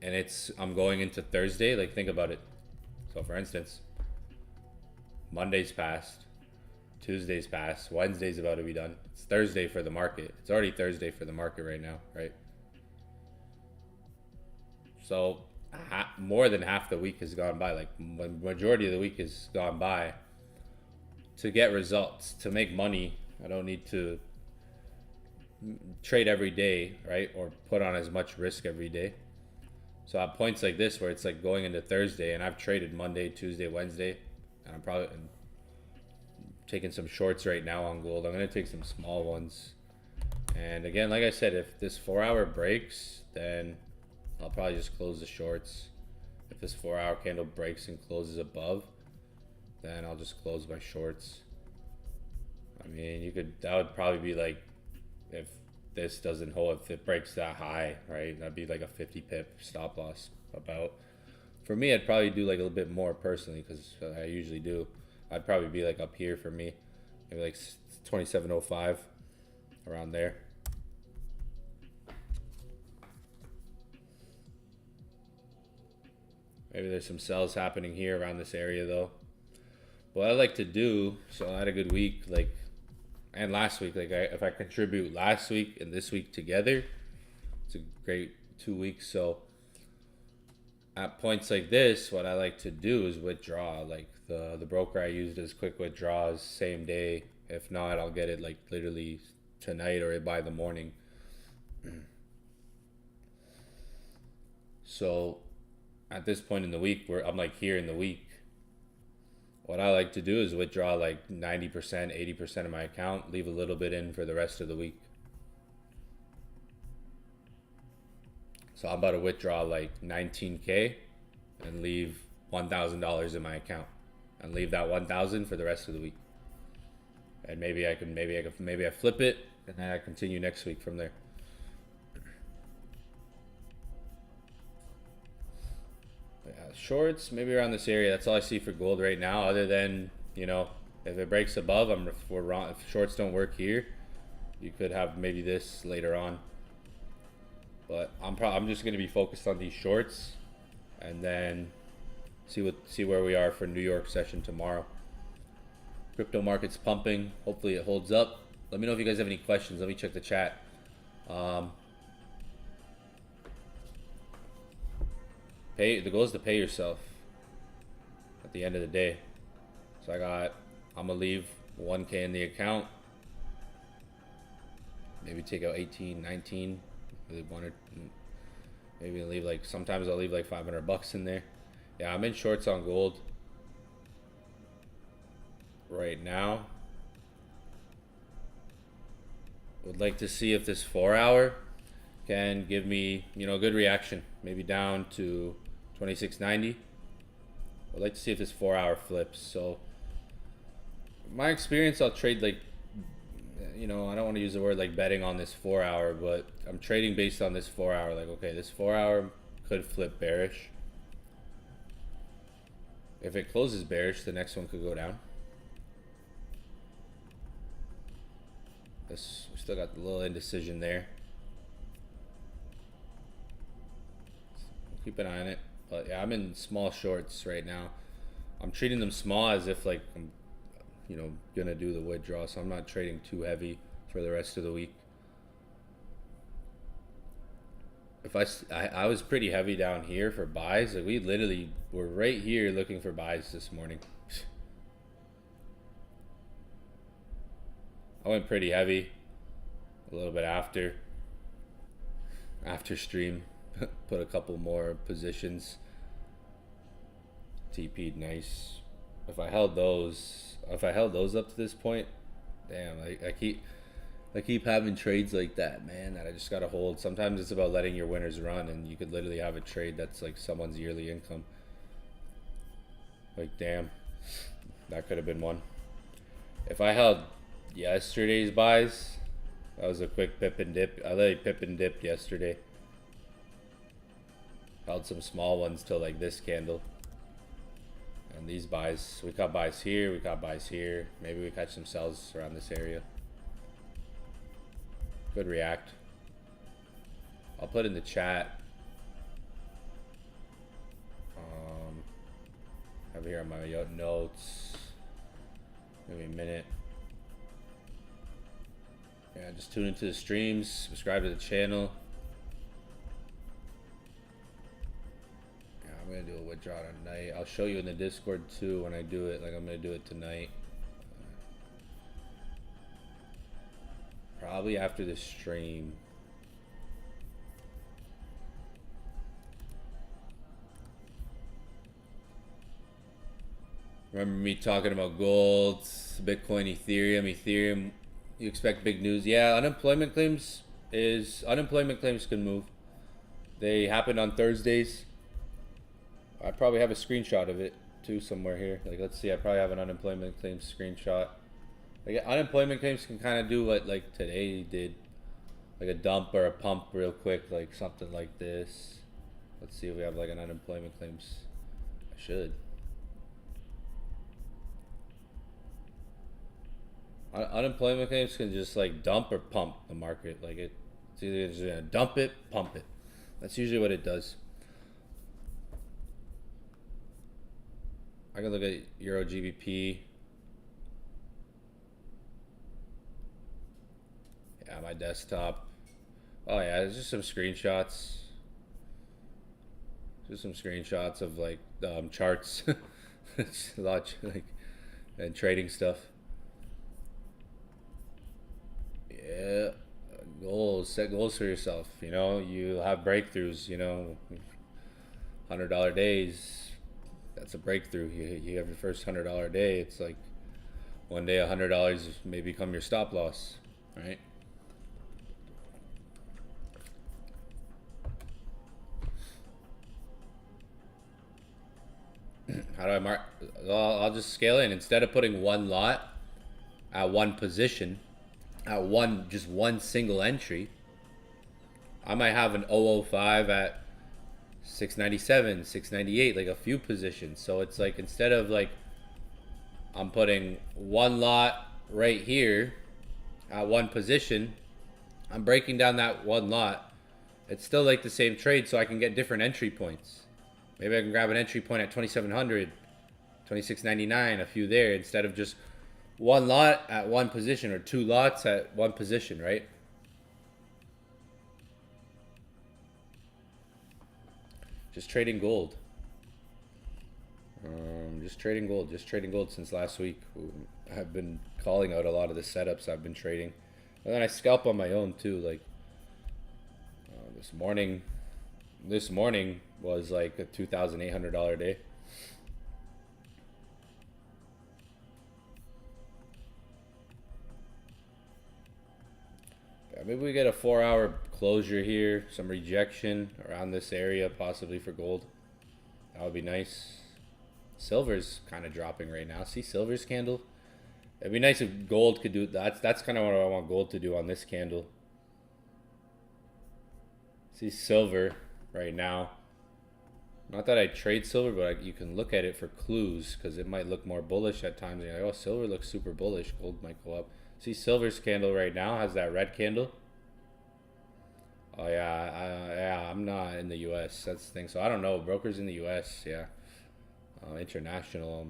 and I'm going into Thursday, like think about it. So for instance, Monday's passed, Tuesday's passed, Wednesday's about to be done. It's Thursday for the market. It's already Thursday for the market right now, right? So more than half the week has gone by. Like majority of the week has gone by. To get results, to make money, I don't need to trade every day, right? Or put on as much risk every day. So at points like this where it's like going into Thursday and I've traded Monday, Tuesday, Wednesday, and I'm probably taking some shorts right now on gold. I'm going to take some small ones. And again, like I said, if this 4-hour breaks, then I'll probably just close the shorts. If this 4-hour candle breaks and closes above, then I'll just close my shorts. I mean, that would probably be like, if this doesn't hold, if it breaks that high, right? That'd be like a 50 pip stop loss about. For me, I'd probably do like a little bit more personally, because I usually do. I'd probably be like up here for me, maybe like 27.05, around there. Maybe there's some sells happening here around this area though. What I like to do, so I had a good week, like, and last week, like if I contribute last week and this week together, it's a great 2 weeks. So at points like this, what I like to do is withdraw. Like the broker I used as quick withdrawals same day. If not, I'll get it like literally tonight or by the morning. So at this point in the week, where I'm like here in the week, what I like to do is withdraw like 90%, 80% of my account, leave a little bit in for the rest of the week. So I'm about to withdraw like 19K and leave $1,000 in my account, and leave that 1,000 for the rest of the week. And maybe I flip it, and then I continue next week from there. Shorts, maybe around this area. That's all I see for gold right now, other than, you know, if it breaks above, if we're wrong, if shorts don't work here, you could have maybe this later on. But I'm just going to be focused on these shorts, and then see where we are for New York session tomorrow. Crypto market's pumping. Hopefully it holds up. Let me know if you guys have any questions. Let me check the chat. The goal is to pay yourself at the end of the day. So I'm gonna leave 1K in the account. Maybe take out 18, 19. Really wanted, maybe leave like, sometimes I'll leave like $500 in there. Yeah, I'm in shorts on gold right now. Would like to see if this 4-hour can give me, you know, a good reaction. Maybe down to 26.90. I'd like to see if this 4-hour flips. So my experience, I'll trade like, you know, I don't want to use the word like betting on this 4-hour, but I'm trading based on this 4-hour. Like, okay, this 4-hour could flip bearish. If it closes bearish, the next one could go down. We still got a little indecision there. Keep an eye on it. But yeah, I'm in small shorts right now. I'm treating them small as if like I'm, you know, gonna do the withdrawal, so I'm not trading too heavy for the rest of the week. If I was pretty heavy down here for buys. Like we literally were right here looking for buys this morning. I went pretty heavy a little bit after stream. Put a couple more positions. TP'd nice. If I held those up to this point, damn, I keep having trades like that, man, that I just gotta hold. Sometimes it's about letting your winners run, and you could literally have a trade that's like someone's yearly income. Like, damn, that could have been one. If I held Yesterday's buys. That was a quick pip and dip. I literally pip and dipped yesterday. Held some small ones till like this candle. And these buys, we caught buys here, we caught buys here. Maybe we catch some sells around this area. Good react. I'll put in the chat. Over here on my notes. Give me a minute. Yeah, just tune into the streams, subscribe to the channel. Yeah, I'm gonna do a withdrawal tonight. I'll show you in the Discord too when I do it. Like I'm gonna do it tonight. Probably after the stream. Remember me talking about gold, Bitcoin, Ethereum. You expect big news. Yeah, unemployment claims can move. They happen on Thursdays. I probably have a screenshot of it too somewhere here. Like, let's see, I probably have an unemployment claims screenshot. Like, unemployment claims can kind of do what like today did, like a dump or a pump real quick, like something like this. Let's see if we have like an unemployment claims. I should. Unemployment claims can just like dump or pump the market. Like it's either just gonna dump it, pump it. That's usually what it does. I can look at Euro GBP. Yeah, my desktop. Oh yeah, there's just some screenshots. Just some screenshots of like charts, a lot like and trading stuff. Yeah, goals. Set goals for yourself. You know, you have breakthroughs. You know, $100 days. That's a breakthrough. You have your first $100 day. It's like one day $100 may become your stop loss, right? How do I mark? I'll just scale in. Instead of putting one lot at one position, at just one single entry, I might have an 005 at 697, 698, like a few positions. So it's like instead of like I'm putting one lot right here at one position, I'm breaking down that one lot. It's still like the same trade, so I can get different entry points. Maybe I can grab an entry point at 2700, 2699, a few there, instead of just one lot at one position or two lots at one position, right? Just trading gold. Just trading gold since last week. I've been calling out a lot of the setups I've been trading. And then I scalp on my own too. Like this morning was like a $2,800 day. Yeah, maybe we get a 4-hour closure here, some rejection around this area, possibly for gold. That would be nice. Silver's kind of dropping right now. See silver's candle? It'd be nice if gold could do that. That's kind of what I want gold to do on this candle. See silver right now. Not that I trade silver, but you can look at it for clues because it might look more bullish at times. You're like, oh, silver looks super bullish. Gold might go up. See silver's candle right now has that red candle. Oh yeah, I'm not in the U.S. That's the thing. So I don't know. Brokers in the U.S. Yeah, international.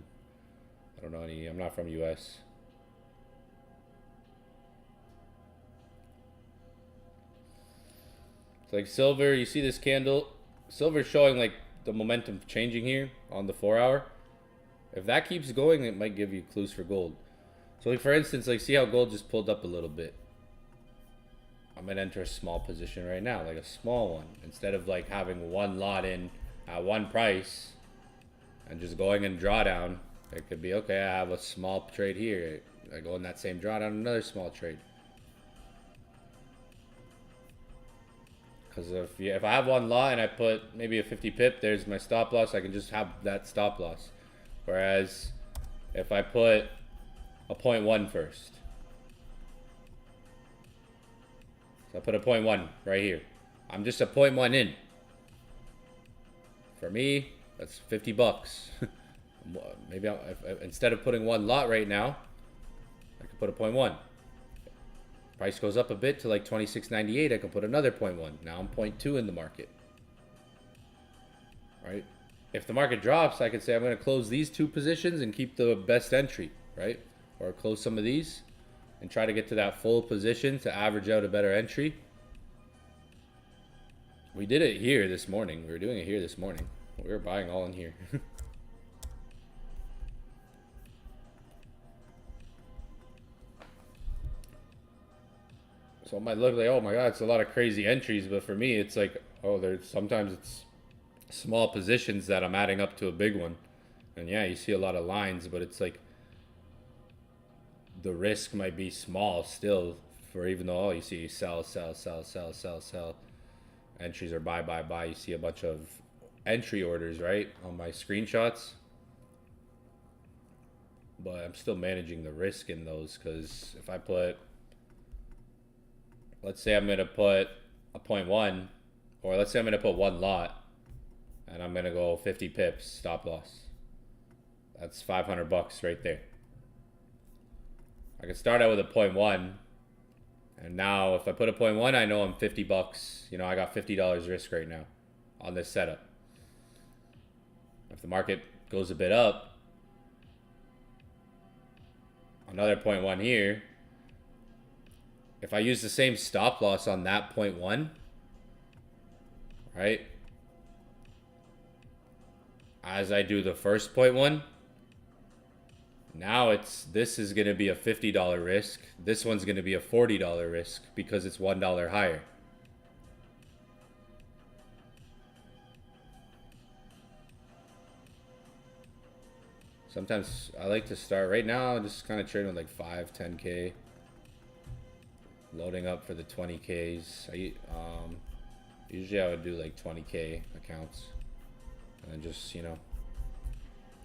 I don't know any. I'm not from U.S. It's like silver. You see this candle? Silver's showing like the momentum changing here on the 4-hour. If that keeps going, it might give you clues for gold. So like for instance, like see how gold just pulled up a little bit. I'm gonna enter a small position right now, like a small one. Instead of like having one lot in at one price and just going in drawdown, it could be, okay, I have a small trade here. I go in that same drawdown, another small trade. Because if I have one lot and I put maybe a 50 pip, there's my stop loss. I can just have that stop loss. Whereas if I put a 0.1 first, So I put a 0.1 right here. I'm just a 0.1 in. For me, that's 50 bucks. Maybe instead of putting one lot right now, I could put a 0.1. Price goes up a bit to like 26.98. I can put another 0.1. Now I'm 0.2 in the market. Right? If the market drops, I could say I'm going to close these two positions and keep the best entry, right? Or close some of these and try to get to that full position to average out a better entry. We did it here this morning. We were doing it here this morning. We were buying all in here. So it might look like, oh my God, it's a lot of crazy entries. But for me, it's like, oh, sometimes it's small positions that I'm adding up to a big one. And yeah, you see a lot of lines, but it's like the risk might be small still for, even though, oh, you see sell, sell, sell, sell, sell, sell. Entries are buy, buy, buy. You see a bunch of entry orders, right, on my screenshots. But I'm still managing the risk in those, because if I put, let's say I'm going to put a 0.1, or let's say I'm going to put one lot, and I'm going to go 50 pips stop loss. That's 500 bucks right there. I can start out with a 0.1, and now if I put a 0.1, I know I'm 50 bucks. You know, I got $50 risk right now on this setup. If the market goes a bit up, another 0.1 here. If I use the same stop loss on that 0.1, right, as I do the first 0.1, now this is going to be a $50 risk. This one's going to be a $40 risk because it's $1 higher. Sometimes I like to start right now, just kind of trading with like 5, 10K. Loading up for the 20Ks. Usually I would do like 20K accounts. And then just, you know,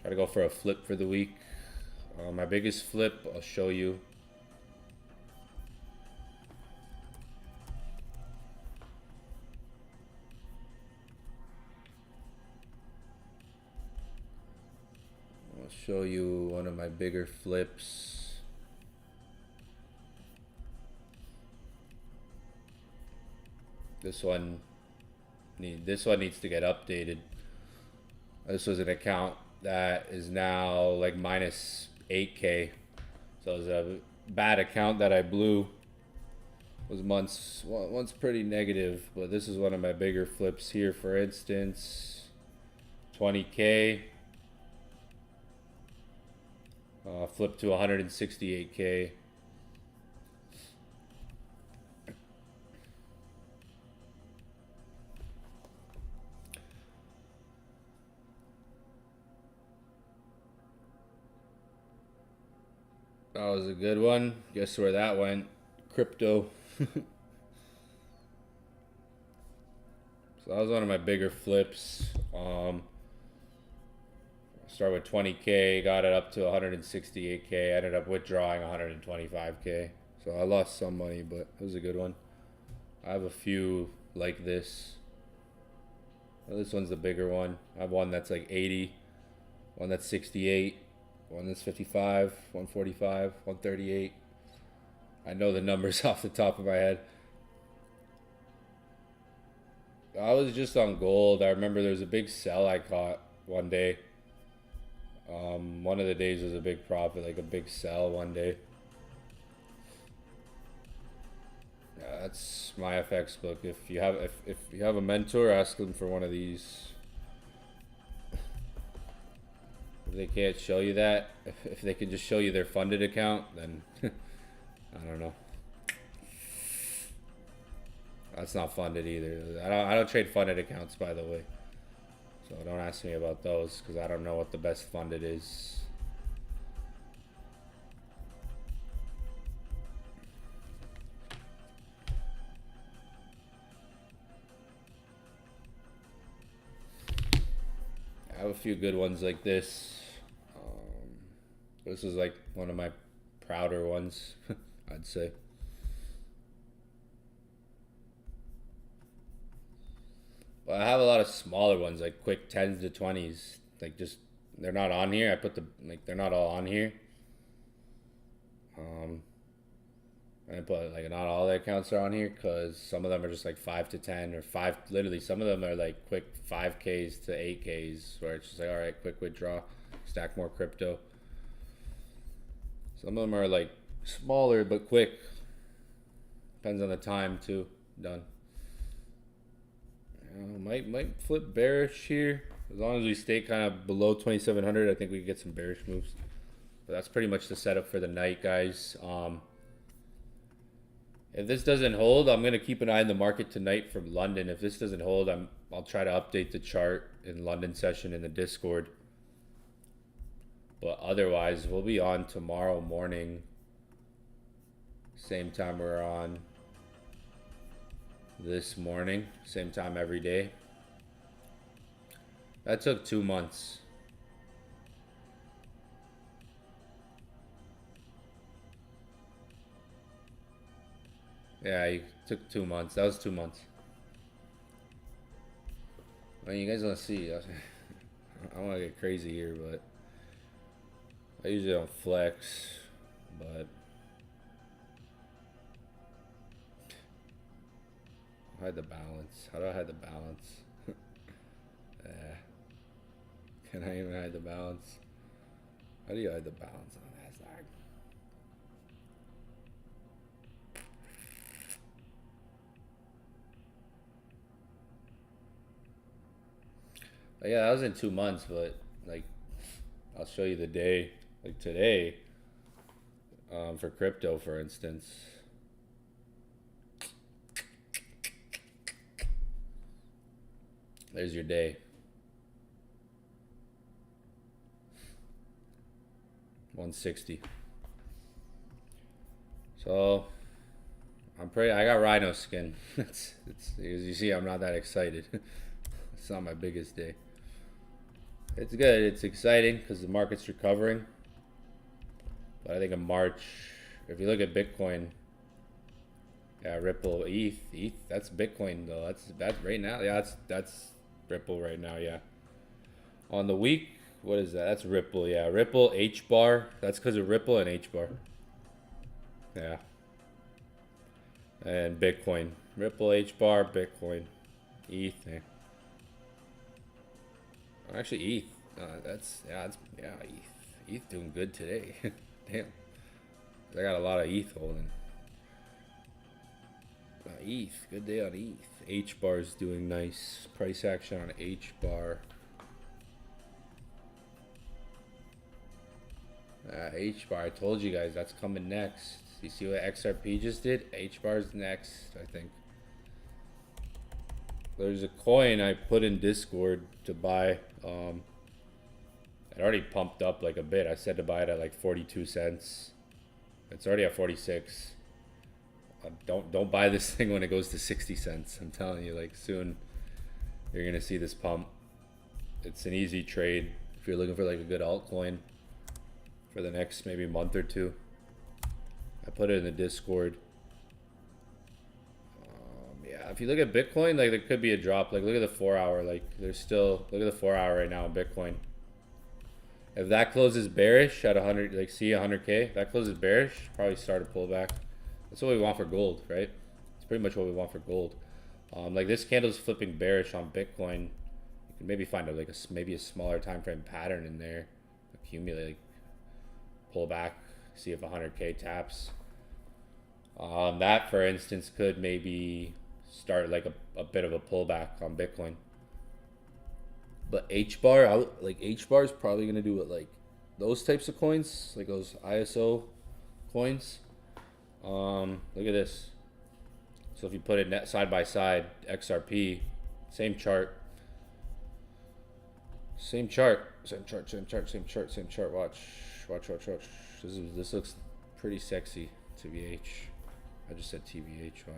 try to go for a flip for the week. My biggest flip, I'll show you. I'll show you one of my bigger flips. This one needs to get updated. This was an account that is now like minus 8K. So it was a bad account that I blew. It was once pretty negative, but this is one of my bigger flips here, for instance. 20K. Flip to 168K. That was a good one. Guess where that went? Crypto. So that was one of my bigger flips. Start with 20K, got it up to 168K, ended up withdrawing 125K. So I lost some money, but it was a good one. I have a few like this. Well, this one's the bigger one. I have one that's like 80, one that's 68, one that's 55, 145, 138. I know the numbers off the top of my head. I was just on gold. I remember there was a big sell I caught one day. One of the days was a big profit, like a big sell one day. Yeah, that's my FX book. If you have a mentor, ask them for one of these. If they can't show you that, if they can just show you their funded account, then I don't know. That's not funded either. I don't trade funded accounts, by the way. So don't ask me about those, because I don't know what the best funded is. I have a few good ones like this. This is like one of my prouder ones, I'd say. But I have a lot of smaller ones, like quick 10s to 20s. Like just they're not on here. I put the like they're not all on here. I put like not all the accounts are on here because some of them are just like 5 to 10 or 5. Literally, some of them are like quick 5Ks to 8Ks where it's just like, all right, quick withdraw, stack more crypto. Some of them are like smaller but quick. Depends on the time too. Done. Might flip bearish here as long as we stay kind of below 2,700. I think we can get some bearish moves. But that's pretty much the setup for the night, guys. If this doesn't hold, I'm gonna keep an eye on the market tonight from London. If this doesn't hold, I'll try to update the chart in London session in the Discord. But otherwise, we'll be on tomorrow morning. Same time we're on this morning. Same time every day. That took 2 months. Yeah, it took 2 months. That was 2 months. I mean, you guys want to see. I don't want to get crazy here, but I usually don't flex. But hide the balance. How do I hide the balance? Can I even hide the balance? How do you hide the balance on that side? Yeah, that was in 2 months, but like, I'll show you the day, like today, for crypto, for instance. There's your day. 160. So I got rhino skin. It's as you see, I'm not that excited. It's not my biggest day. It's good. It's exciting because the market's recovering. But I think in March, if you look at Bitcoin, yeah, Ripple, ETH, that's Bitcoin though. That's right now. Yeah, that's Ripple right now. Yeah. On the week, what is that? That's Ripple. Yeah, Ripple H bar. That's because of Ripple and H bar. Yeah. And Bitcoin, Ripple H bar, Bitcoin, ETH. Yeah. Actually, ETH. ETH doing good today. Damn. I got a lot of ETH holding. ETH, good day on ETH. H bar is doing nice. Price action on H bar. H bar, I told you guys that's coming next. You see what XRP just did? H bar's next, I think. There's a coin I put in Discord to buy. It already pumped up like a bit. I said to buy it at like 42 cents. It's already at 46. Don't buy this thing when it goes to 60 cents. I'm telling you, like soon you're gonna see this pump. It's an easy trade if you're looking for like a good altcoin for the next maybe month or two. I put it in the Discord. Yeah, if you look at Bitcoin, like there could be a drop. Like look at the 4 hour. Like there's still, look at the 4 hour right now in Bitcoin. If that closes bearish at 100, like see 100K, that closes bearish, probably start a pullback. That's what we want for gold, right? It's pretty much what we want for gold. Like this candle's flipping bearish on Bitcoin. You can maybe find maybe a smaller time frame pattern in there. Accumulate, like, pull back, see if 100K taps. That, for instance, could maybe start like a bit of a pullback on Bitcoin. But H bar, H bar is probably gonna do it like those types of coins, like those ISO coins. Look at this. So if you put it side by side, XRP, same chart. Same chart. Watch. This looks pretty sexy. TBH. I just said TBH. Wow.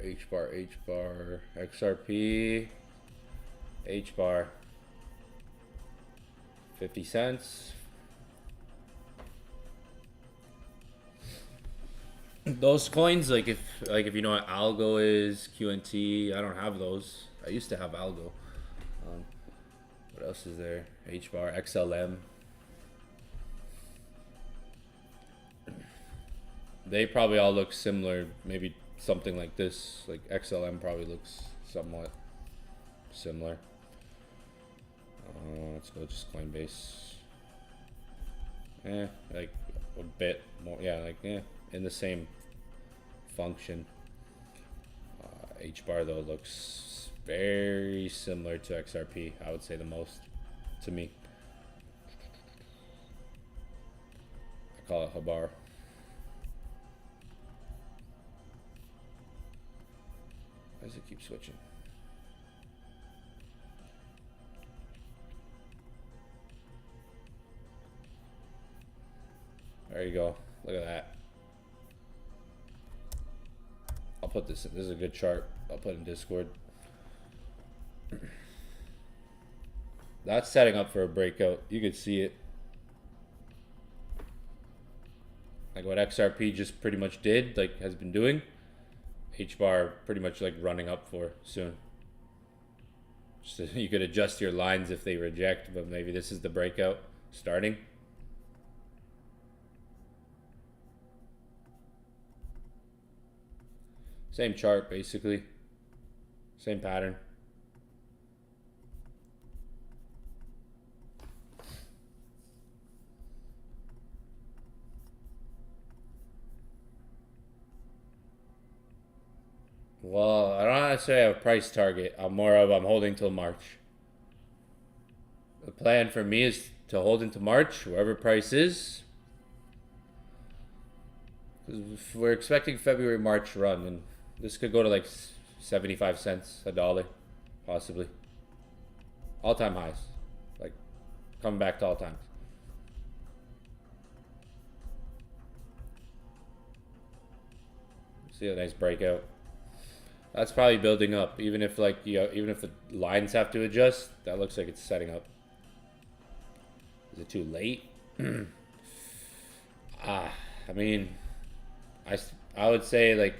H bar, XRP, H bar, 50 cents. Those coins, like if you know what algo is, QNT, I don't have those. I used to have algo. Um, what else is there? H bar, XLM. They probably all look similar. Maybe something like this. Like XLM probably looks somewhat similar. Let's go just Coinbase. Like a bit more. Yeah, like in the same function. H bar though looks very similar to XRP. I would say the most to me. I call it Habar. Why does it keep switching? There you go. Look at that. I'll put this in. This is a good chart. I'll put in Discord. That's setting up for a breakout. You could see it. Like what XRP just pretty much did, like has been doing. H bar pretty much like running up for soon. So you could adjust your lines if they reject, but maybe this is the breakout starting. Same chart, basically. Same pattern. Well, I don't necessarily have a price target. I'm holding till March. The plan for me is to hold into March, wherever price is. Because we're expecting February, March run, and this could go to like 75 cents, $1, possibly. All-time highs. Like, coming back to all times. See a nice breakout. That's probably building up. Even if like even if the lines have to adjust, that looks like it's setting up. Is it too late? I mean, I would say like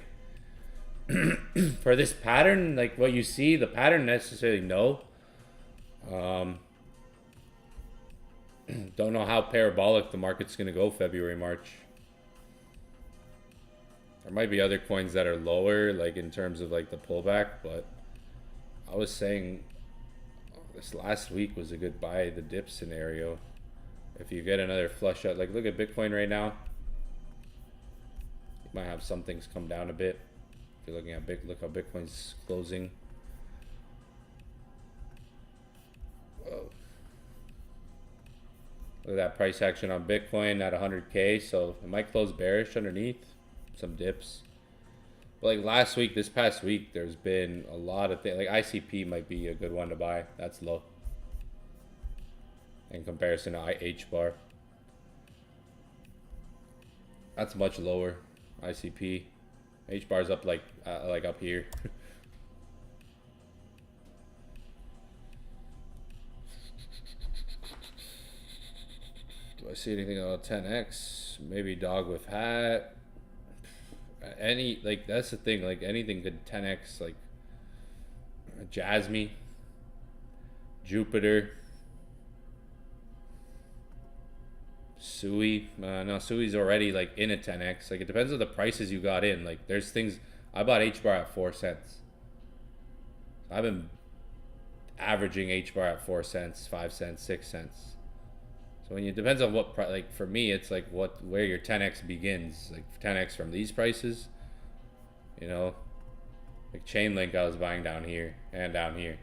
for this pattern, like what you see, the pattern necessarily no. Don't know how parabolic the market's gonna go February, March. There might be other coins that are lower, like in terms of like the pullback, but I was saying this last week was a good buy the dip scenario. If you get another flush out, like look at Bitcoin right now. You might have some things come down a bit. If you're looking at look how Bitcoin's closing. Whoa. Look at that price action on Bitcoin at 100K, so it might close bearish underneath. Some dips, but like last week, this past week, there's been a lot of things. Like ICP might be a good one to buy. That's low in comparison to H bar. That's much lower. ICP, H bar's up like up here. Do I see anything on 10x? Maybe dog with hat. Any like that's the thing, like anything could 10x, like Jasmine, Jupiter, Sui. No, Sui's already like in a 10x. Like it depends on the prices you got in. Like there's things I bought H bar at 4 cents. I've been averaging H bar at 4 cents, 5 cents, 6 cents. So when it depends on what like for me, it's like where your 10x begins. Like 10x from these prices, you know, like Chainlink I was buying down here and down here,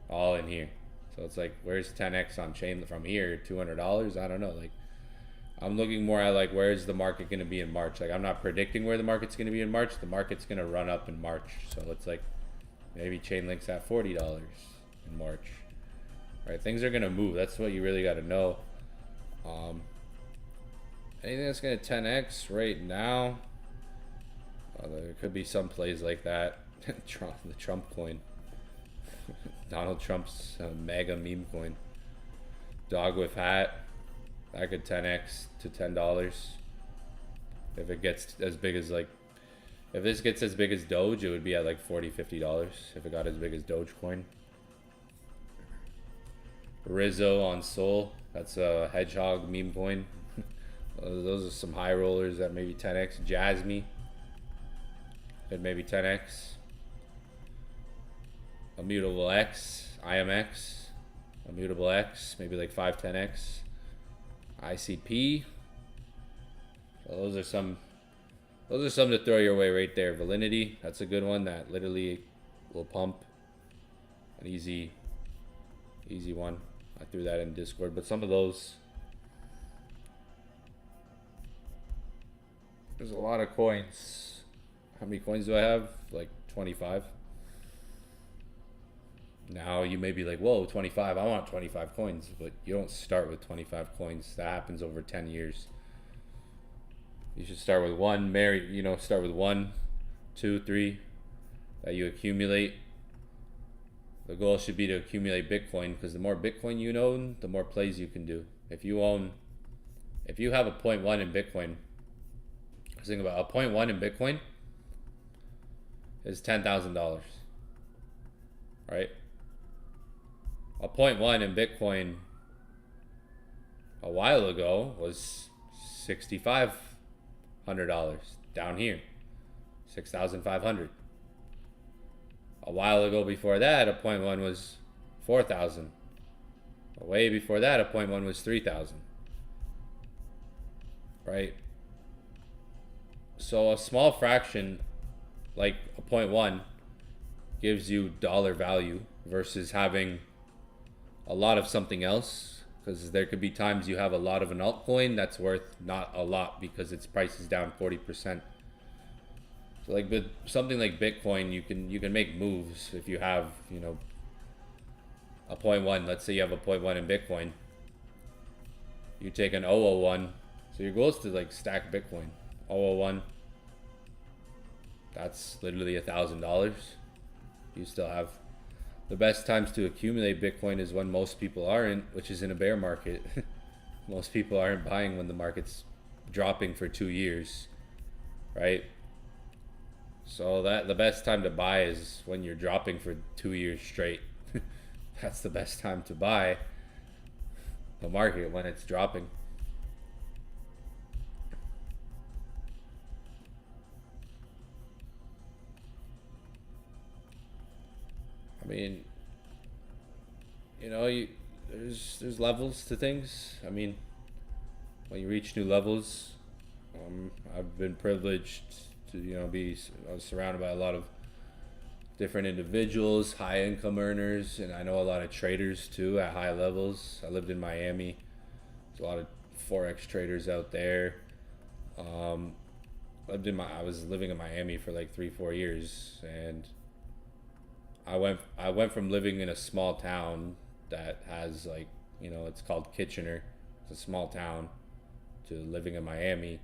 all in here. So it's like where's 10x on Chain from here? $200? I don't know. Like I'm looking more at like where's the market going to be in March. Like I'm not predicting where the market's going to be in March. The market's going to run up in March. So it's like maybe Chainlink's at $40 in March. Right? Things are going to move. That's what you really got to know. Anything that's gonna 10x right now, there could be some plays like that. The Trump coin, Donald Trump's mega meme coin, dog with hat, that could 10x to $10. If it gets as big as like, if this gets as big as Doge, it would be at like $40-50 if it got as big as Dogecoin. Rizzo on Sol, that's a hedgehog meme coin. Those are some high rollers at maybe 10x. Jasmy at maybe 10x. Immutable X, IMX, Immutable X, maybe like 5-10x. ICP. So those are some to throw your way right there. Validity, that's a good one that literally will pump. An easy one. I threw that in Discord, but some of those, there's a lot of coins. How many coins do I have? Like 25. Now you may be like, whoa, 25, I want 25 coins, but you don't start with 25 coins. That happens over 10 years. You should start with one, start with 1, 2, 3 that you accumulate. The goal should be to accumulate Bitcoin, because the more Bitcoin you own, the more plays you can do. If you have a 0.1 in Bitcoin, think about a 0.1 in Bitcoin is $10,000, right? A 0.1 in Bitcoin a while ago was $6,500 down here, 6,500. A while ago before that, a 0.1 was 4,000. Way before that, a 0.1 was 3,000. Right? So a small fraction, like a 0.1, gives you dollar value versus having a lot of something else. Because there could be times you have a lot of an altcoin that's worth not a lot because its price is down 40%. So like with something like Bitcoin, you can make moves if you have, a 0.1. Let's say you have a 0.1 in Bitcoin. You take an 0.001. So your goal is to like stack Bitcoin. 0.001. That's literally $1,000. You still have the best times to accumulate Bitcoin is when most people aren't, which is in a bear market. Most people aren't buying when the market's dropping for 2 years, right? So the best time to buy is when you're dropping for 2 years straight. That's the best time to buy the market, when it's dropping. I mean, there's levels to things. I mean, when you reach new levels, I've been privileged to I was surrounded by a lot of different individuals, high income earners, and I know a lot of traders too at high levels. I lived in Miami. There's a lot of forex traders out there. I was living in Miami for like 3-4 years, and I went from living in a small town that has like, it's called Kitchener. It's a small town, to living in Miami.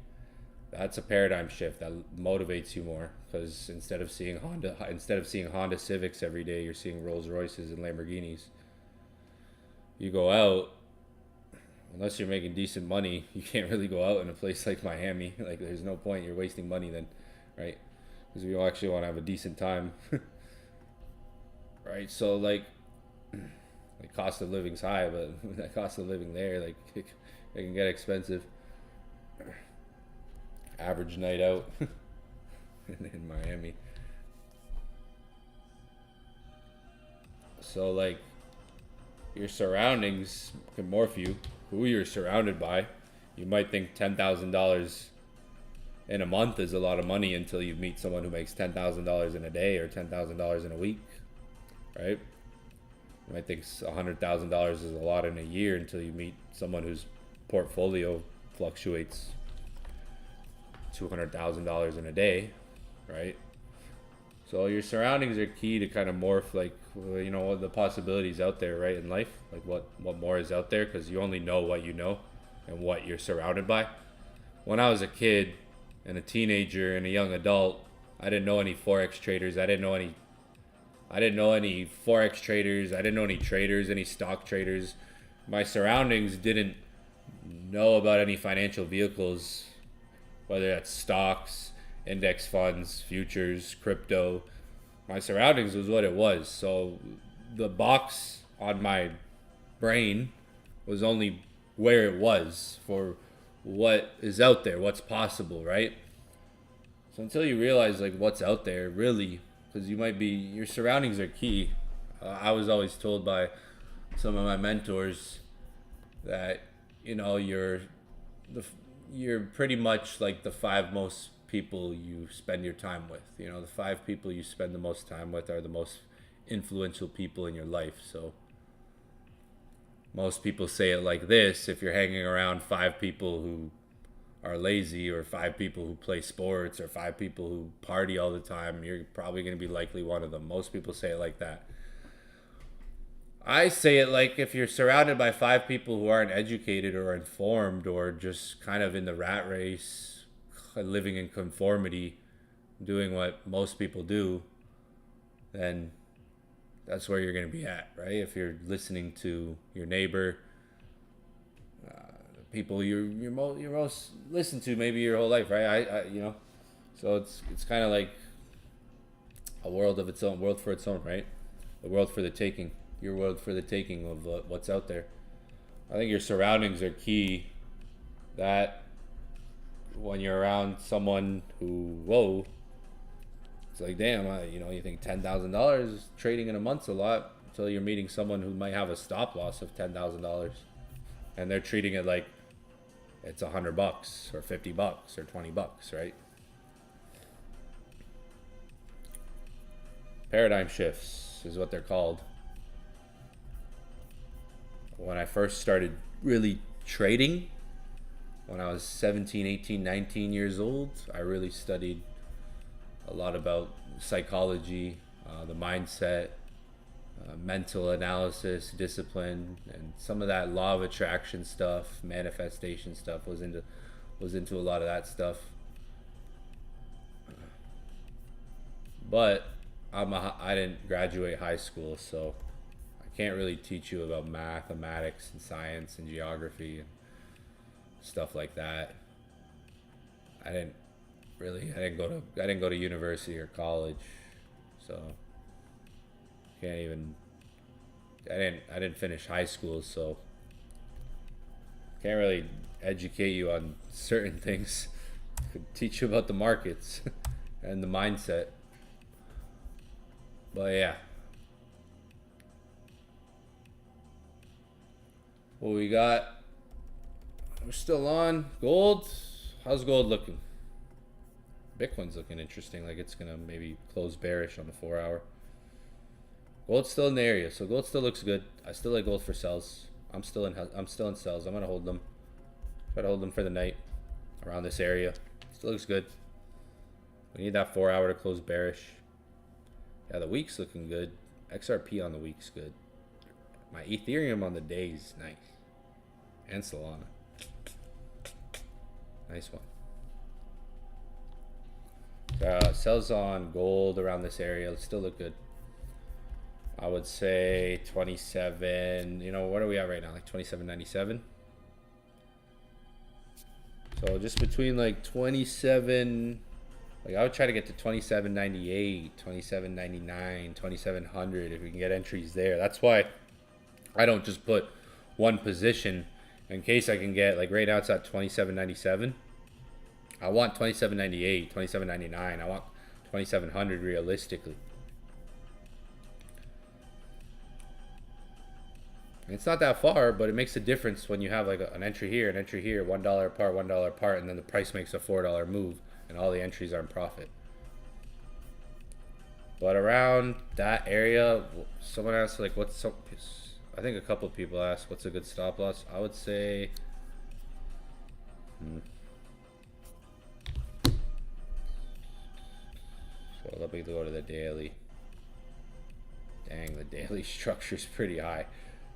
That's a paradigm shift that motivates you more, because instead of seeing Honda Civics every day, you're seeing Rolls Royces and Lamborghinis. You go out, unless you're making decent money, you can't really go out in a place like Miami. Like, there's no point. You're wasting money then, right? Because we actually want to have a decent time. Right? So like cost of living's high, but that cost of living there, like, it can get expensive. Average night out in Miami. So like, your surroundings can morph you. Who you're surrounded by. You might think $10,000 in a month is a lot of money until you meet someone who makes $10,000 in a day or $10,000 in a week, right? You might think $100,000 is a lot in a year until you meet someone whose portfolio fluctuates $200,000 in a day, right? So your surroundings are key to kind of morph, like, the possibilities out there, right, in life, like what more is out there, because you only know what you know and what you're surrounded by. When I was a kid and a teenager and a young adult, I didn't know any forex traders. I didn't know any forex traders. I didn't know any traders, any stock traders. My surroundings didn't know about any financial vehicles whether that's stocks, index funds, futures, crypto. My surroundings was what it was. So the box on my brain was only where it was for what is out there, what's possible, right? So until you realize like what's out there, really, because your surroundings are key. I was always told by some of my mentors that you're pretty much like the five most people you spend your time with. The five people you spend the most time with are the most influential people in your life. So most people say it like this: if you're hanging around five people who are lazy, or five people who play sports, or five people who party all the time, you're probably going to be likely one of them. Most people say it like that. I say it like, if you're surrounded by five people who aren't educated or informed, or just kind of in the rat race, living in conformity, doing what most people do, then that's where you're going to be at, right? If you're listening to your neighbor, people you're most listened to maybe your whole life, right? So it's kind of like a world of its own, world for its own, right? The world for the taking. Your world for the taking of what's out there. I think your surroundings are key. That when you're around someone who, it's like, damn, you think $10,000 trading in a month's a lot, until you're meeting someone who might have a stop loss of $10,000, and they're treating it like it's $100 or $50 or $20, right? Paradigm shifts is what they're called. When I first started really trading, when I was 17, 18, 19 years old, I really studied a lot about psychology, the mindset, mental analysis, discipline, and some of that law of attraction stuff, manifestation stuff, was into a lot of that stuff. But I didn't graduate high school, so I can't really teach you about mathematics and science and geography and stuff like that. I didn't go to university or college, so I didn't finish high school, so can't really educate you on certain things. Could teach you about the markets and the mindset. But yeah. What we got? We're still on gold. How's gold looking? Bitcoin's looking interesting, like it's gonna maybe close bearish on the 4-hour. Gold's still in the area, so gold still looks good. I still like gold for sells. I'm still in sells. I'm gonna hold them. Try to hold them for the night around this area. Still looks good. We need that 4-hour to close bearish. Yeah, the week's looking good. XRP on the week's good. My Ethereum on the day's nice. And Solana. Nice one. Sells on gold around this area. It'll still look good. I would say 27. What are we at right now? Like 27.97. So just between like 27. Like I would try to get to 27.98, 27.99, 2700 if we can get entries there. That's why I don't just put one position in case I can get, like right now it's at 27.97. I want 27.98, 27.99. I want 2700 realistically. And it's not that far, but it makes a difference when you have like an entry here, $1 apart, $1 apart, and then the price makes a $4 move, and all the entries are in profit. But around that area, someone asked like, I think a couple of people asked, what's a good stop loss? I would say, so let me go to the daily. Dang, the daily structure is pretty high.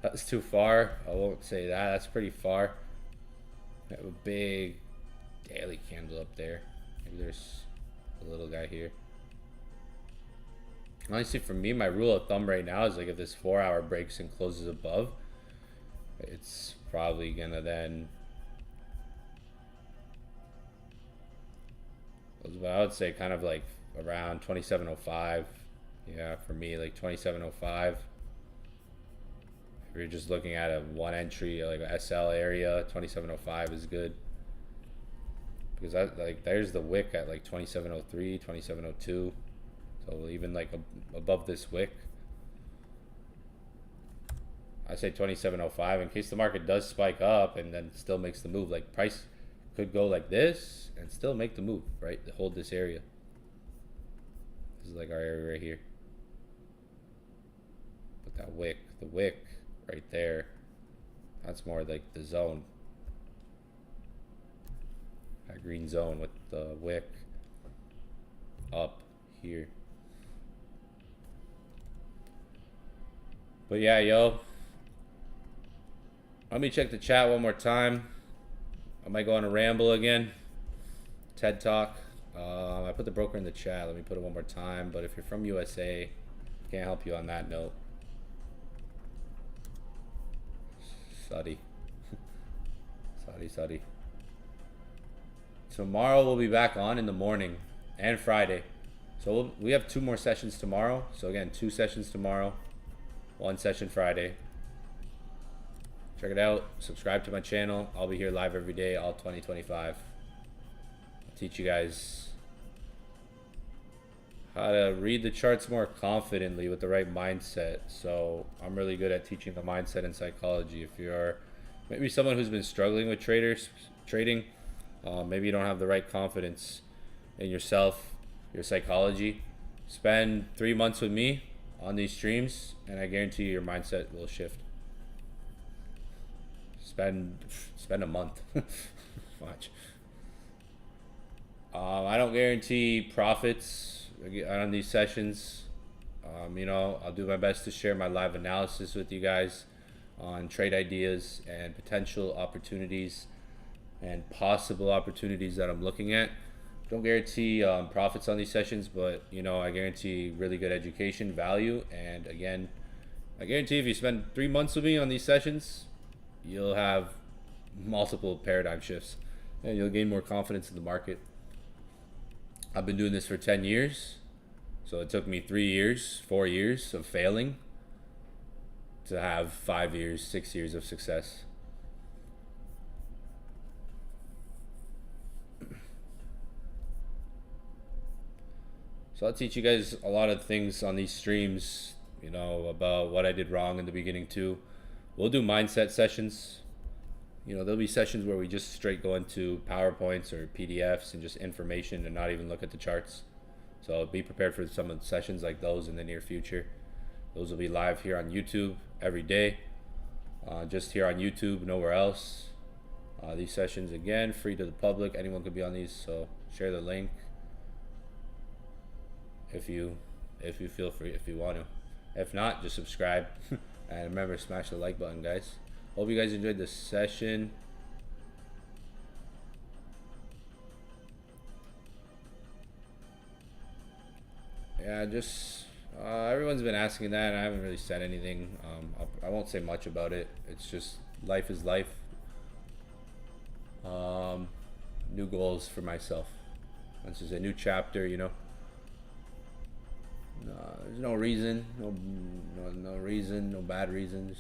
That's too far. I won't say that. That's pretty far. I have a big daily candle up there. Maybe there's a little guy here. Honestly, for me, my rule of thumb right now is like if this 4-hour breaks and closes above, it's probably gonna then But I would say kind of like around 2705. Yeah, for me, like 2705. If you're just looking at a one entry, like a SL area, 2705 is good. Because that, like, there's the wick at like 2703, 2702. So even like above this wick, I say 2705 in case the market does spike up and then still makes the move. Like price could go like this and still make the move, right? To hold this area. This is like our area right here. But that wick, the wick right there, that's more like the zone. That green zone with the wick up here. But yeah, yo. Let me check the chat one more time. I might go on a ramble again. TED Talk. I put the broker in the chat. Let me put it one more time. But if you're from USA, can't help you on that note. Saudi. Saudi. Tomorrow we'll be back on in the morning and Friday. So we have 2 more sessions tomorrow. So again, 2 sessions tomorrow, 1 session Friday. Check it out. Subscribe to my channel. I'll be here live every day, all 2025. I'll teach you guys how to read the charts more confidently with the right mindset. So I'm really good at teaching the mindset and psychology. If you're maybe someone who's been struggling with trading, maybe you don't have the right confidence in yourself, your psychology, spend 3 months with me on these streams, and I guarantee you your mindset will shift. Spend a month. Watch. I don't guarantee profits on these sessions. I'll do my best to share my live analysis with you guys on trade ideas and potential opportunities and possible opportunities that I'm looking at. Don't guarantee profits on these sessions, but I guarantee really good education, value, and again, I guarantee if you spend 3 months with me on these sessions, you'll have multiple paradigm shifts and you'll gain more confidence in the market. I've been doing this for 10 years. So it took me 3 years, 4 years of failing to have 5 years, 6 years of success. So I'll teach you guys a lot of things on these streams, about what I did wrong in the beginning too. We'll do mindset sessions. There'll be sessions where we just straight go into PowerPoints or PDFs and just information and not even look at the charts. So be prepared for some of the sessions like those in the near future. Those will be live here on YouTube every day. Just here on YouTube, nowhere else. These sessions, again, free to the public. Anyone could be on these, so share the link if you feel free, if you want to. If not, just subscribe. And remember, smash the like button, guys. Hope you guys enjoyed this session. Yeah, just everyone's been asking that, and I haven't really said anything. I won't say much about it. It's just life is life. New goals for myself. This is a new chapter, There's no reason, no reason, no bad reasons.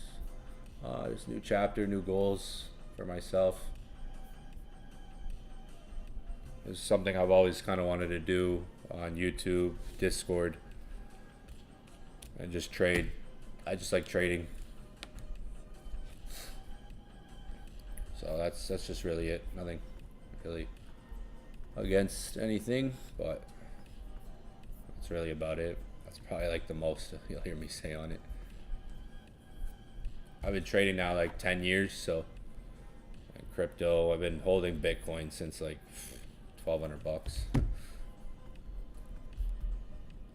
Just new chapter, new goals for myself. It's something I've always kind of wanted to do on YouTube, Discord, and just trade. I just like trading. So that's just really it. Nothing really against anything, but that's really about it. That's probably like the most you'll hear me say on it. I've been trading now like 10 years, so crypto, I've been holding Bitcoin since like $1,200.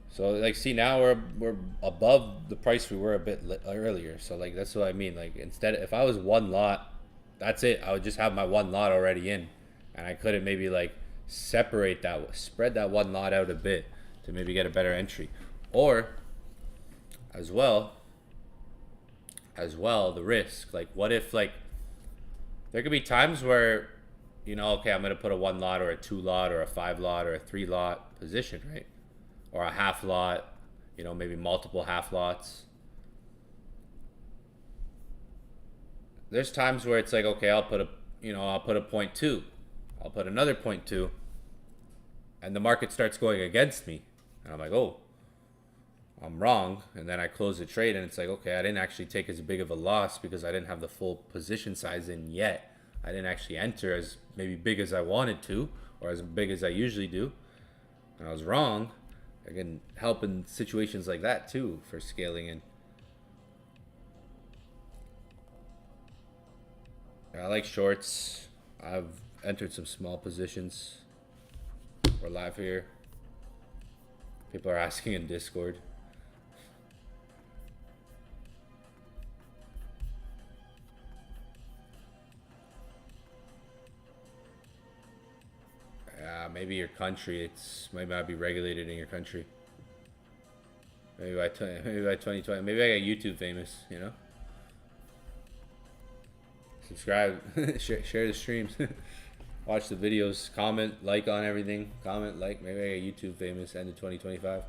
So like, see, now we're above the price we were a bit earlier. So like, that's what I mean. Like, instead, if I was one lot, that's it. I would just have my one lot already in, and I couldn't maybe like spread that one lot out a bit to maybe get a better entry. Or as well, the risk. Like, what if, like, there could be times where you know, okay, I'm gonna put a 1 lot or a 2 lot or a 5 lot or a 3 lot position, right? Or a half lot, you know, maybe multiple half lots. There's times where it's like, okay, I'll put a 0.2, I'll put another 0.2, and the market starts going against me, and I'm like, oh, I'm wrong, and then I close the trade, and it's like, okay, I didn't actually take as big of a loss because I didn't have the full position size in yet. I didn't actually enter as maybe big as I wanted to, or as big as I usually do, and I was wrong. I can help in situations like that too for scaling in. I like shorts. I've entered some small positions. We're live here. People are asking in Discord. Maybe your country, it's might not be regulated in your country. Maybe by 2020, maybe I got YouTube famous, you know. Subscribe, share the streams, watch the videos, comment, like on everything. Comment, like. Maybe I got YouTube famous end of 2025.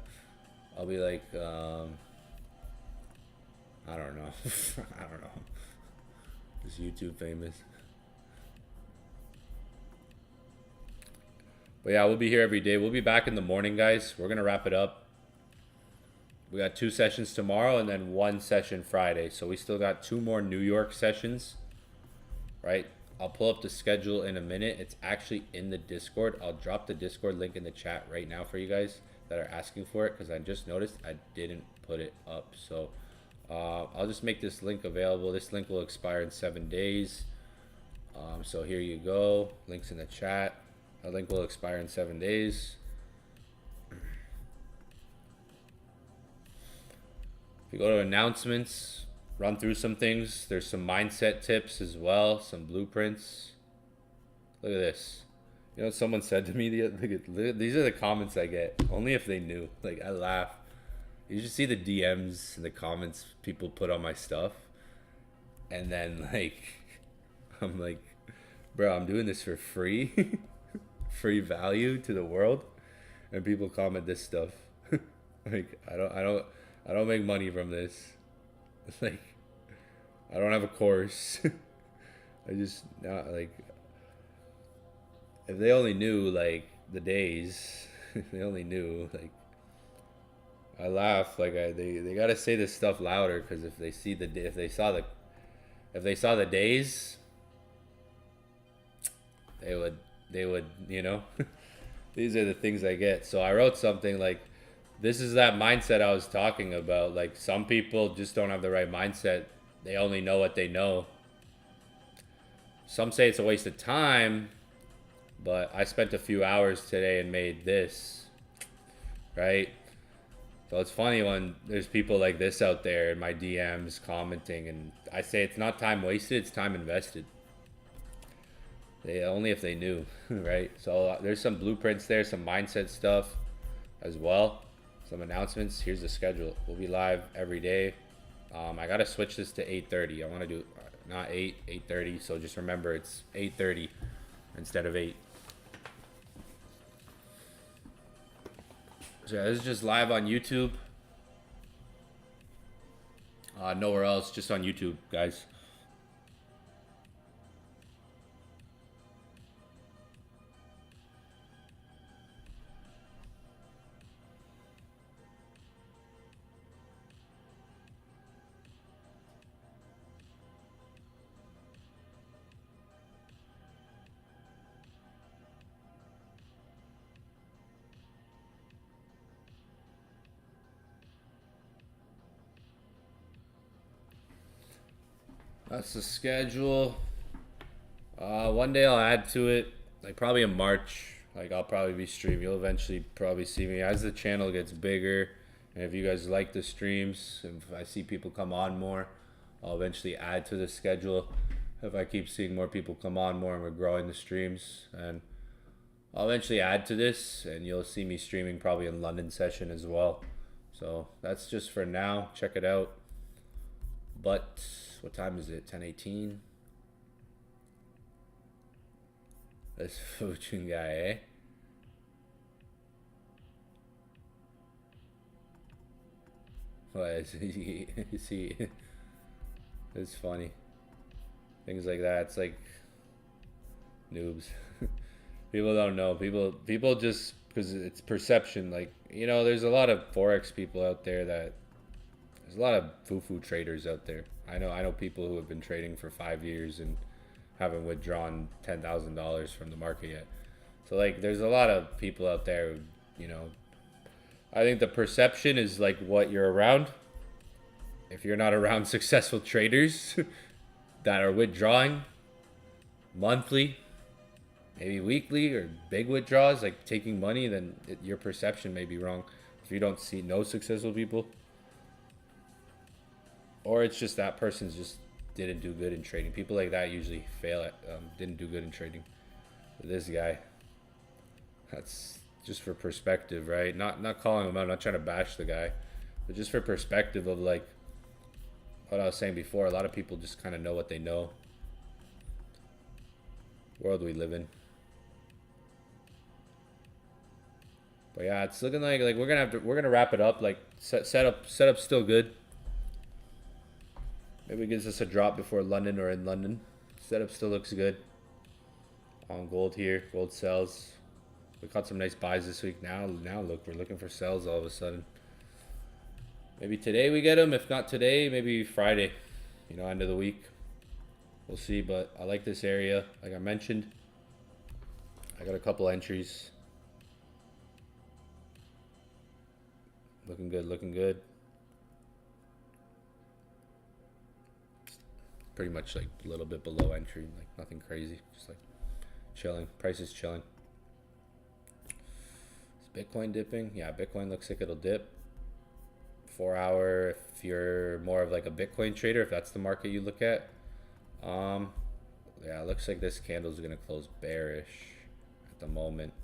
I'll be like, I don't know, I don't know. Just YouTube famous. But yeah, we'll be here every day. We'll be back in the morning, guys. We're gonna wrap it up. We got 2 sessions tomorrow and then 1 session Friday. So we still got 2 more New York sessions, right? I'll pull up the schedule in a minute. It's actually in the Discord. I'll drop the Discord link in the chat right now for you guys that are asking for it, because I just noticed I didn't put it up. So I'll just make this link available. This link will expire in 7 days. So here you go. Links in the chat. A link will expire in 7 days. If you go to announcements, run through some things. There's some mindset tips as well, some blueprints. Look at this. You know what someone said to me? These are the comments I get. Only if they knew. Like, I laugh. You should see the DMs and the comments people put on my stuff. And then, like, I'm like, bro, I'm doing this for free. Free value to the world, and people comment this stuff. Like, I don't make money from this. Like, I don't have a course. I just not like, if they only knew like the days, if they only knew, like, I laugh. Like, they gotta say this stuff louder, because if they saw the days, they would, you know. These are the things I get. So I wrote something like, this is that mindset I was talking about. Like, some people just don't have the right mindset. They only know what they know. Some say it's a waste of time, but I spent a few hours today and made this, right? So it's funny when there's people like this out there in my DMs commenting, and I say it's not time wasted, it's time invested. Only if they knew, right? So there's some blueprints there, some mindset stuff as well, some announcements. Here's the schedule. We'll be live every day. I gotta switch this to 8:30. I want to do not 8:30. So just remember, it's 8:30 instead of 8. So yeah, this is just live on YouTube. Nowhere else, just on YouTube, guys. That's the schedule. One day I'll add to it, like probably in March. Like, I'll probably be streaming. You'll eventually probably see me as the channel gets bigger. And if you guys like the streams, if I see people come on more, I'll eventually add to the schedule. If I keep seeing more people come on more and we're growing the streams, and I'll eventually add to this, and you'll see me streaming probably in London session as well. So that's just for now. Check it out. But what time is it? 10:18. This Fuchin guy, eh? What is he? Is he? It's funny. Things like that. It's like noobs. People don't know. People just because it's perception. Like there's a lot of forex people out there that there's a lot of foo-foo traders out there. I know people who have been trading for 5 years and haven't withdrawn $10,000 from the market yet. So like, there's a lot of people out there. I think the perception is like what you're around. If you're not around successful traders that are withdrawing monthly, maybe weekly, or big withdrawals, like taking money, then your perception may be wrong. If you don't see no successful people, or it's just that person's just didn't do good in trading. People like that usually fail at didn't do good in trading. But this guy, that's just for perspective, right? Not calling him out, not trying to bash the guy, but just for perspective of like what I was saying before. A lot of people just kind of know what they know. World we live in. But yeah, it's looking like we're gonna wrap it up. Like setup's still good. Maybe it gives us a drop before London or in London. Setup still looks good. On gold here, gold sells. We caught some nice buys this week. Now look, we're looking for sells all of a sudden. Maybe today we get them. If not today, maybe Friday. End of the week. We'll see. But I like this area. Like I mentioned, I got a couple entries. Looking good. Looking good. Pretty much like a little bit below entry. Like nothing crazy. Just like chilling. Price is chilling. Is Bitcoin dipping? Yeah, Bitcoin looks like it'll dip. 4 hour, if you're more of like a Bitcoin trader, if that's the market you look at. Yeah, it looks like this candle is gonna close bearish at the moment.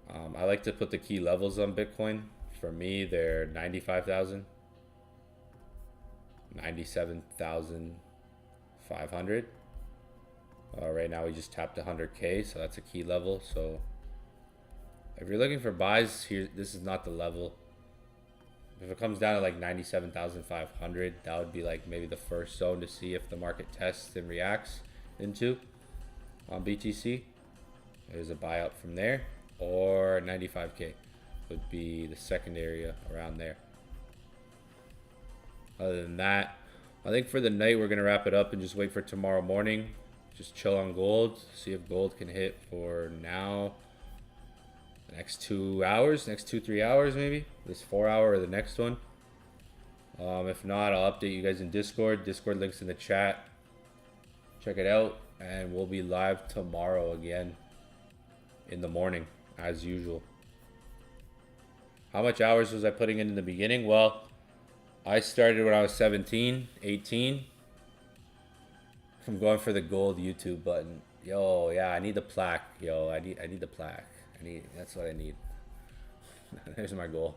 I like to put the key levels on Bitcoin. For me, they're 95,000, 97,500. Right now we just tapped 100K, so that's a key level. So if you're looking for buys here, this is not the level. If it comes down to like 97,500, that would be like maybe the first zone to see if the market tests and reacts into on BTC. There's a buy up from there, or 95K would be the second area around there. Other than that, I think for the night we're gonna wrap it up and just wait for tomorrow morning. Just chill on gold, see if gold can hit for now. The next 2 hours, next 2-3 hours maybe. This 4 hour or the next one. If not, I'll update you guys in Discord. Discord links in the chat. Check it out, and we'll be live tomorrow again in the morning as usual. How much hours was I putting in the beginning? Well, I started when I was 17, 18. I'm going for the gold YouTube button. Yo, yeah, I need the plaque. Yo, I need the plaque. That's what I need. There's my goal.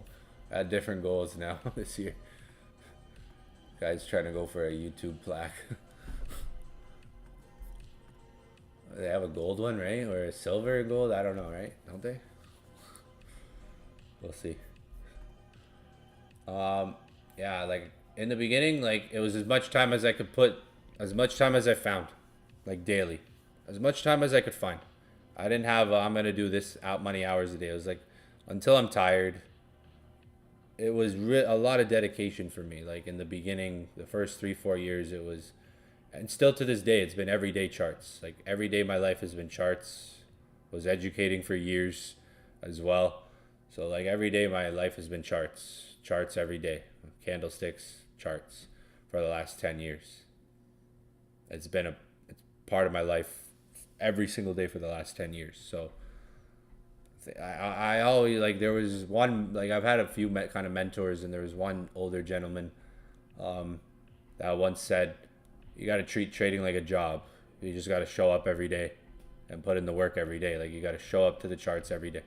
I had different goals now this year. Guys trying to go for a YouTube plaque. They have a gold one, right? Or a silver and gold? I don't know, right? Don't they? We'll see. Yeah, like in the beginning, like it was as much time as I could put, as much time as I found, like daily, as much time as I could find. I didn't have I'm gonna do this out many hours a day. It was like until I'm tired. It was a lot of dedication for me. Like in the beginning, the first 3-4 years, it was, and still to this day, it's been everyday charts. Like every day, my life has been charts. Was educating for years, as well. So like every day, my life has been charts. Charts every day. Candlesticks, charts, for the last 10 years. It's part of my life every single day for the last 10 years. So I always, like, there was one, like, I've had a few kind of mentors, and there was one older gentleman that once said, you got to treat trading like a job. You just got to show up every day and put in the work every day. Like, you got to show up to the charts every day.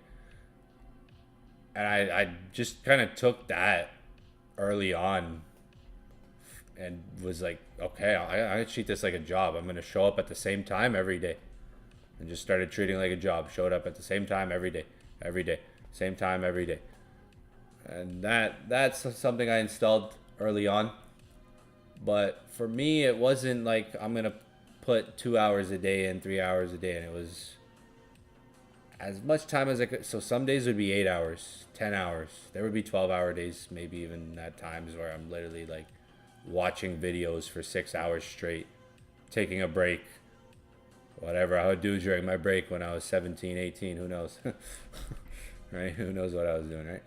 And I just kind of took that early on and was like, okay, I treat this like a job. I'm going to show up at the same time every day. and just started treating it like a job. Showed up at the same time every day, same time every day. And that's something I installed early on. But for me, it wasn't like I'm going to put 2 hours a day and 3 hours a day. And it was as much time as I could. So some days would be 8 hours, 10 hours. There would be 12-hour days, maybe even at times where I'm literally like watching videos for 6 hours straight, taking a break, whatever I would do during my break when I was 17, 18, who knows? Right? Who knows what I was doing, right?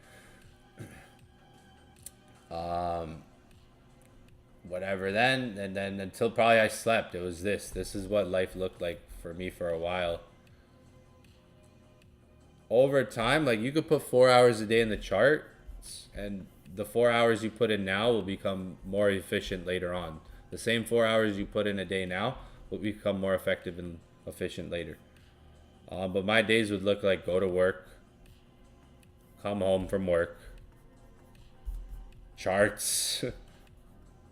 Whatever then, and then until probably I slept, it was this is what life looked like for me for a while. Over time, like, you could put 4 hours a day in the chart, and the 4 hours you put in now will become more efficient later on. The same 4 hours you put in a day now will become more effective and efficient later. But my days would look like go to work, come home from work, charts.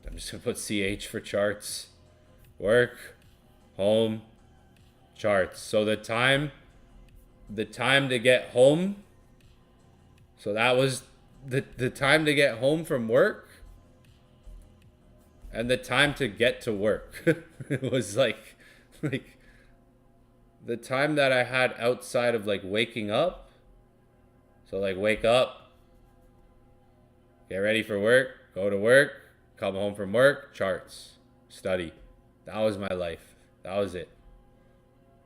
I'm just gonna put CH for charts. Work, home, charts. So the time to get home. So that was the time to get home from work, and the time to get to work. It was like the time that I had outside of like waking up. So like wake up, get ready for work, go to work, come home from work, charts, study. That was my life. That was it.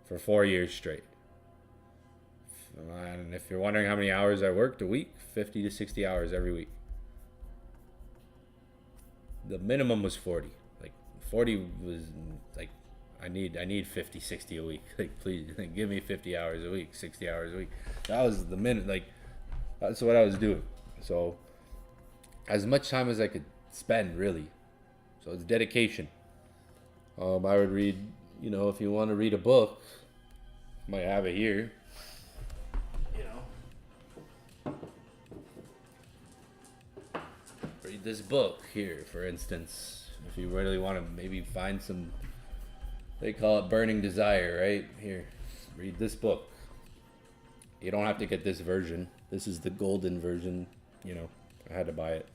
For 4 years straight. And if you're wondering how many hours I worked a week, 50 to 60 hours every week. The minimum was 40. Like 40 was like, I need 50, 60 a week. Like, please, like, give me 50 hours a week, 60 hours a week. That was the minute, like, that's what I was doing. So as much time as I could spend, really. So it's dedication. I would read, if you want to read a book, might have it here. Read this book here, for instance. If you really want to maybe find some, they call it burning desire, right? Here, read this book. You don't have to get this version. This is the golden version. I had to buy it.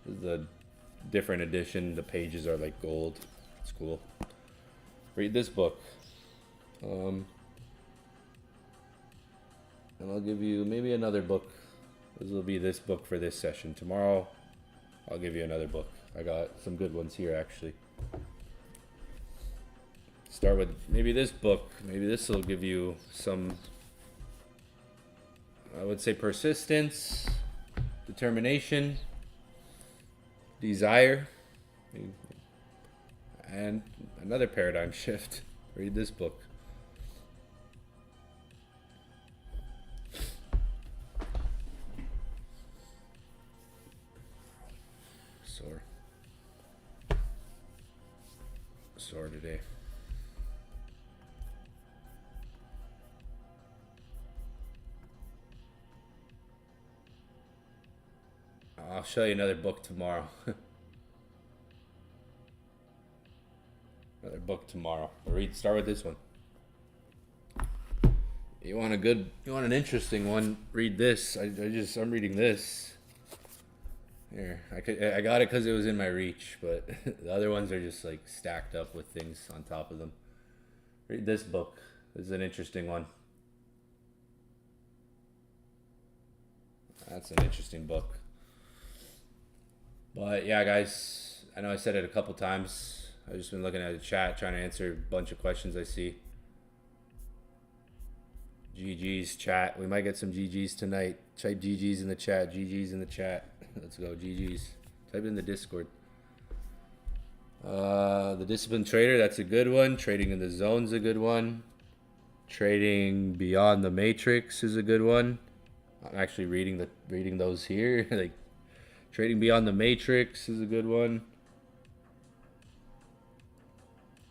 This is a different edition. The pages are like gold. It's cool. Read this book. And I'll give you maybe another book. This will be this book for this session. Tomorrow, I'll give you another book. I got some good ones here, actually. Start with maybe this book. Maybe this will give you some, I would say, persistence, determination, desire, and another paradigm shift. Read this book. Sore today. I'll show you another book tomorrow. Another book tomorrow. Start with this one. You want an interesting one? Read this. I'm reading this. Here, I got it because it was in my reach, but the other ones are just like stacked up with things on top of them. Read this book. This is an interesting one. That's an interesting book. But yeah, guys, I know I said it a couple times. I've just been looking at the chat, trying to answer a bunch of questions I see. GG's chat. We might get some GG's tonight. Type GG's in the chat. GG's in the chat. Let's go, GG's. Type in the Discord. The Disciplined Trader, that's a good one. Trading in the Zone's a good one. Trading Beyond the Matrix is a good one. I'm actually reading those here. Like, Trading Beyond the Matrix is a good one.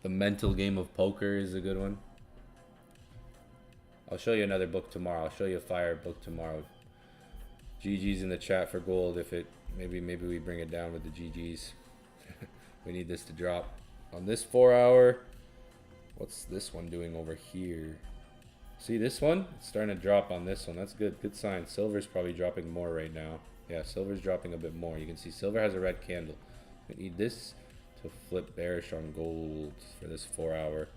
The Mental Game of Poker is a good one. I'll show you another book tomorrow. I'll show you a fire book tomorrow. GG's in the chat for gold. If it maybe we bring it down with the GG's. We need this to drop on this 4 hour. What's this one doing over here? See this one? It's starting to drop on this one. That's good. Good sign. Silver's probably dropping more right now. Yeah, silver's dropping a bit more. You can see silver has a red candle. We need this to flip bearish on gold for this 4 hour.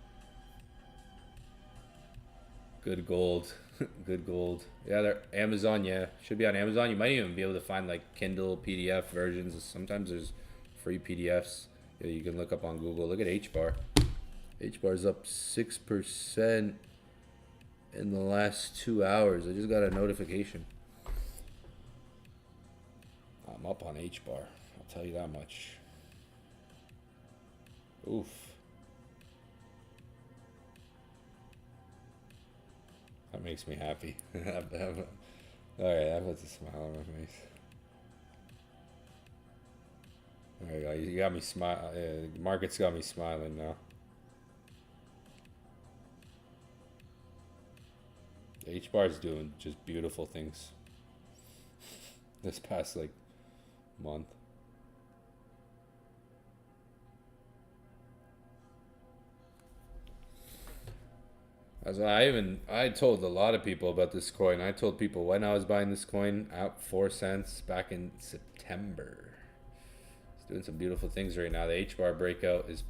Good gold. Good gold. Yeah, they're Amazon. Yeah, should be on Amazon. You might even be able to find like Kindle PDF versions. Sometimes there's free PDFs. Yeah, you can look up on Google. Look at H bar. H bar's up 6% in the last 2 hours. I just got a notification. I'm up on H bar. I'll tell you that much. Oof. That makes me happy. Alright, that puts a smile on my face. There you go. You got me smile. The market's got me smiling now. H bar is doing just beautiful things this past like month. As I told a lot of people about this coin. I told people when I was buying this coin at 4 cents back in September. It's doing some beautiful things right now. The H bar breakout is,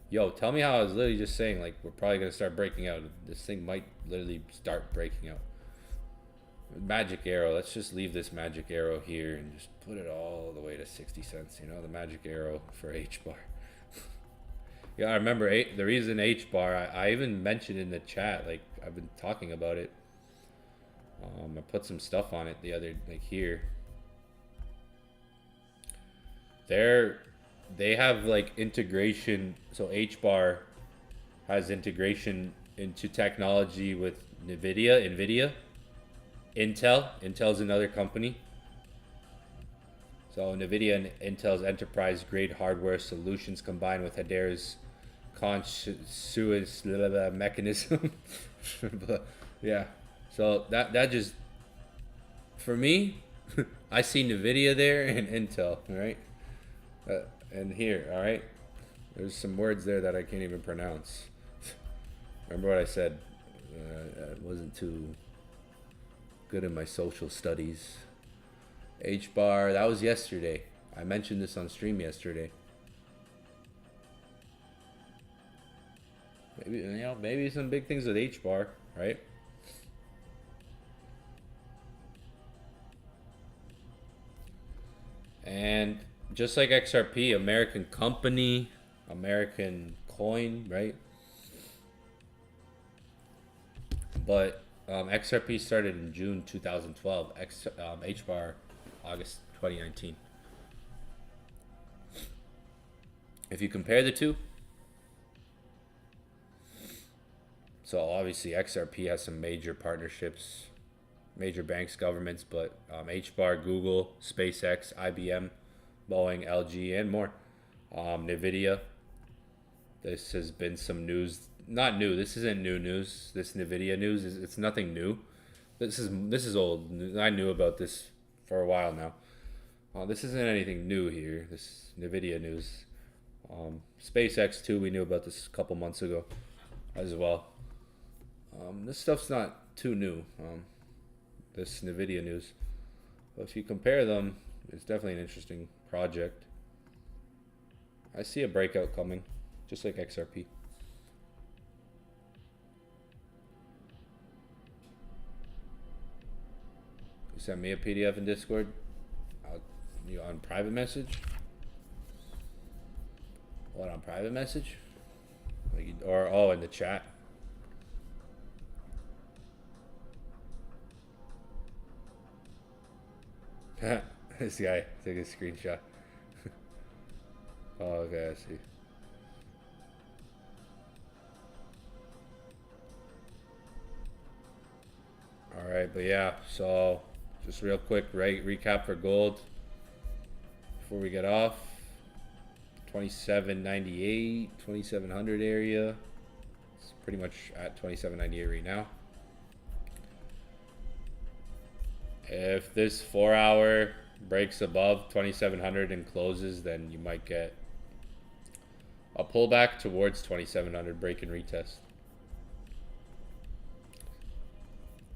yo, tell me how I was literally just saying like we're probably gonna start breaking out. This thing might literally start breaking out. Magic arrow. Let's just leave this magic arrow here and just put it all the way to 60 cents. You know, the magic arrow for H bar. Yeah, I remember the reason H bar. I even mentioned in the chat, like I've been talking about it. I put some stuff on it the other, like here. They have like integration. So H bar has integration into technology with NVIDIA, Intel. Intel's another company. So NVIDIA and Intel's enterprise-grade hardware solutions combined with Hedera's conscious mechanism. But yeah, so that just, for me, I see NVIDIA there and Intel, right? And here, all right? There's some words there that I can't even pronounce. Remember what I said? I wasn't too good in my social studies. H bar, that was yesterday. I mentioned this on stream yesterday. Maybe some big things with H bar, right? And just like XRP, American company, American coin, right? But XRP started in June 2012. H bar August 2019. If you compare the two, so obviously XRP has some major partnerships, major banks, governments, but H bar, Google, SpaceX, IBM, Boeing, LG, and more. NVIDIA. This has been some news. Not new. This isn't new news. This NVIDIA news it's nothing new. This is old. I knew about this for a while now. This isn't anything new here. This NVIDIA news. SpaceX too. We knew about this a couple months ago, as well. This stuff's not too new. This NVIDIA news. But if you compare them, it's definitely an interesting project. I see a breakout coming, just like XRP. You send me a PDF in Discord. You on private message? What, on private message? Like, or oh, in the chat. This guy took a screenshot. Oh, okay, I see. All right, but yeah, so just real quick, right? Recap for gold before we get off. 2798, 2700 area. It's pretty much at 2798 right now. If this 4 hour breaks above 2700 and closes, then you might get a pullback towards 2700, break and retest.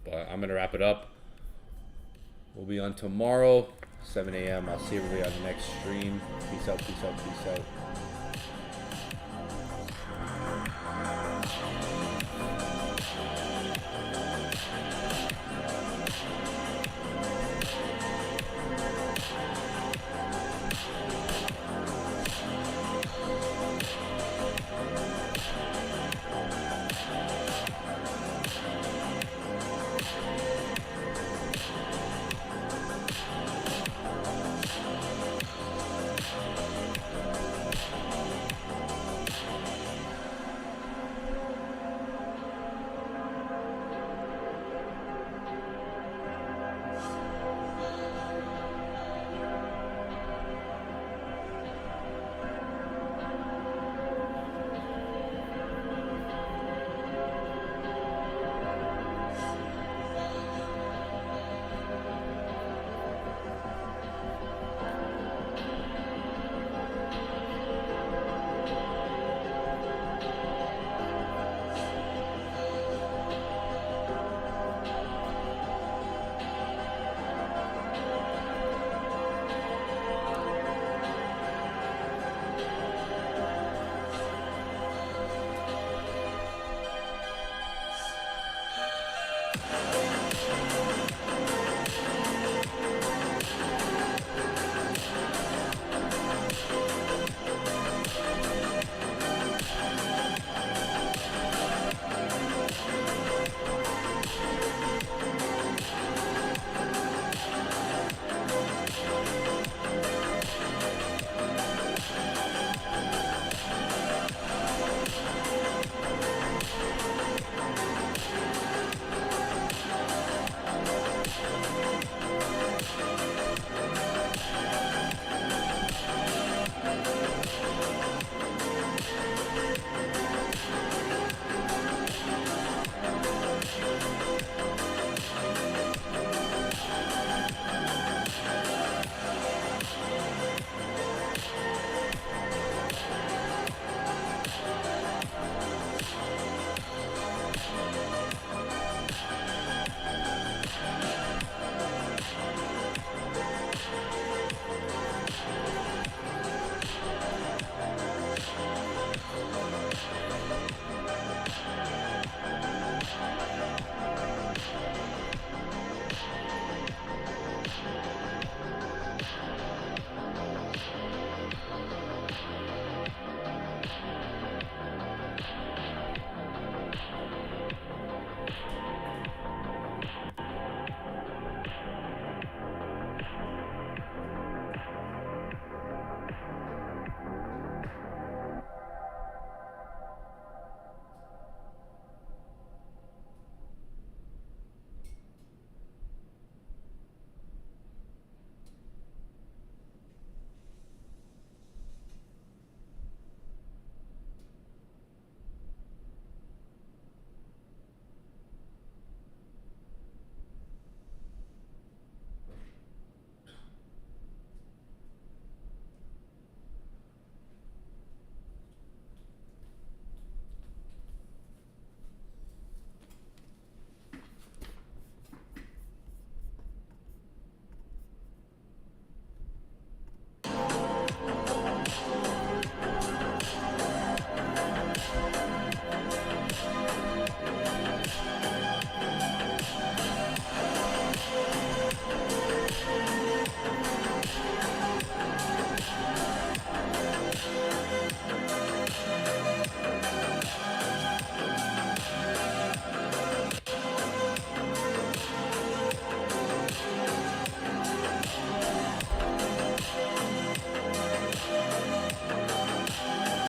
But I'm going to wrap it up. We'll be on tomorrow, 7 a.m. I'll see everybody on the next stream. Peace out, peace out, peace out.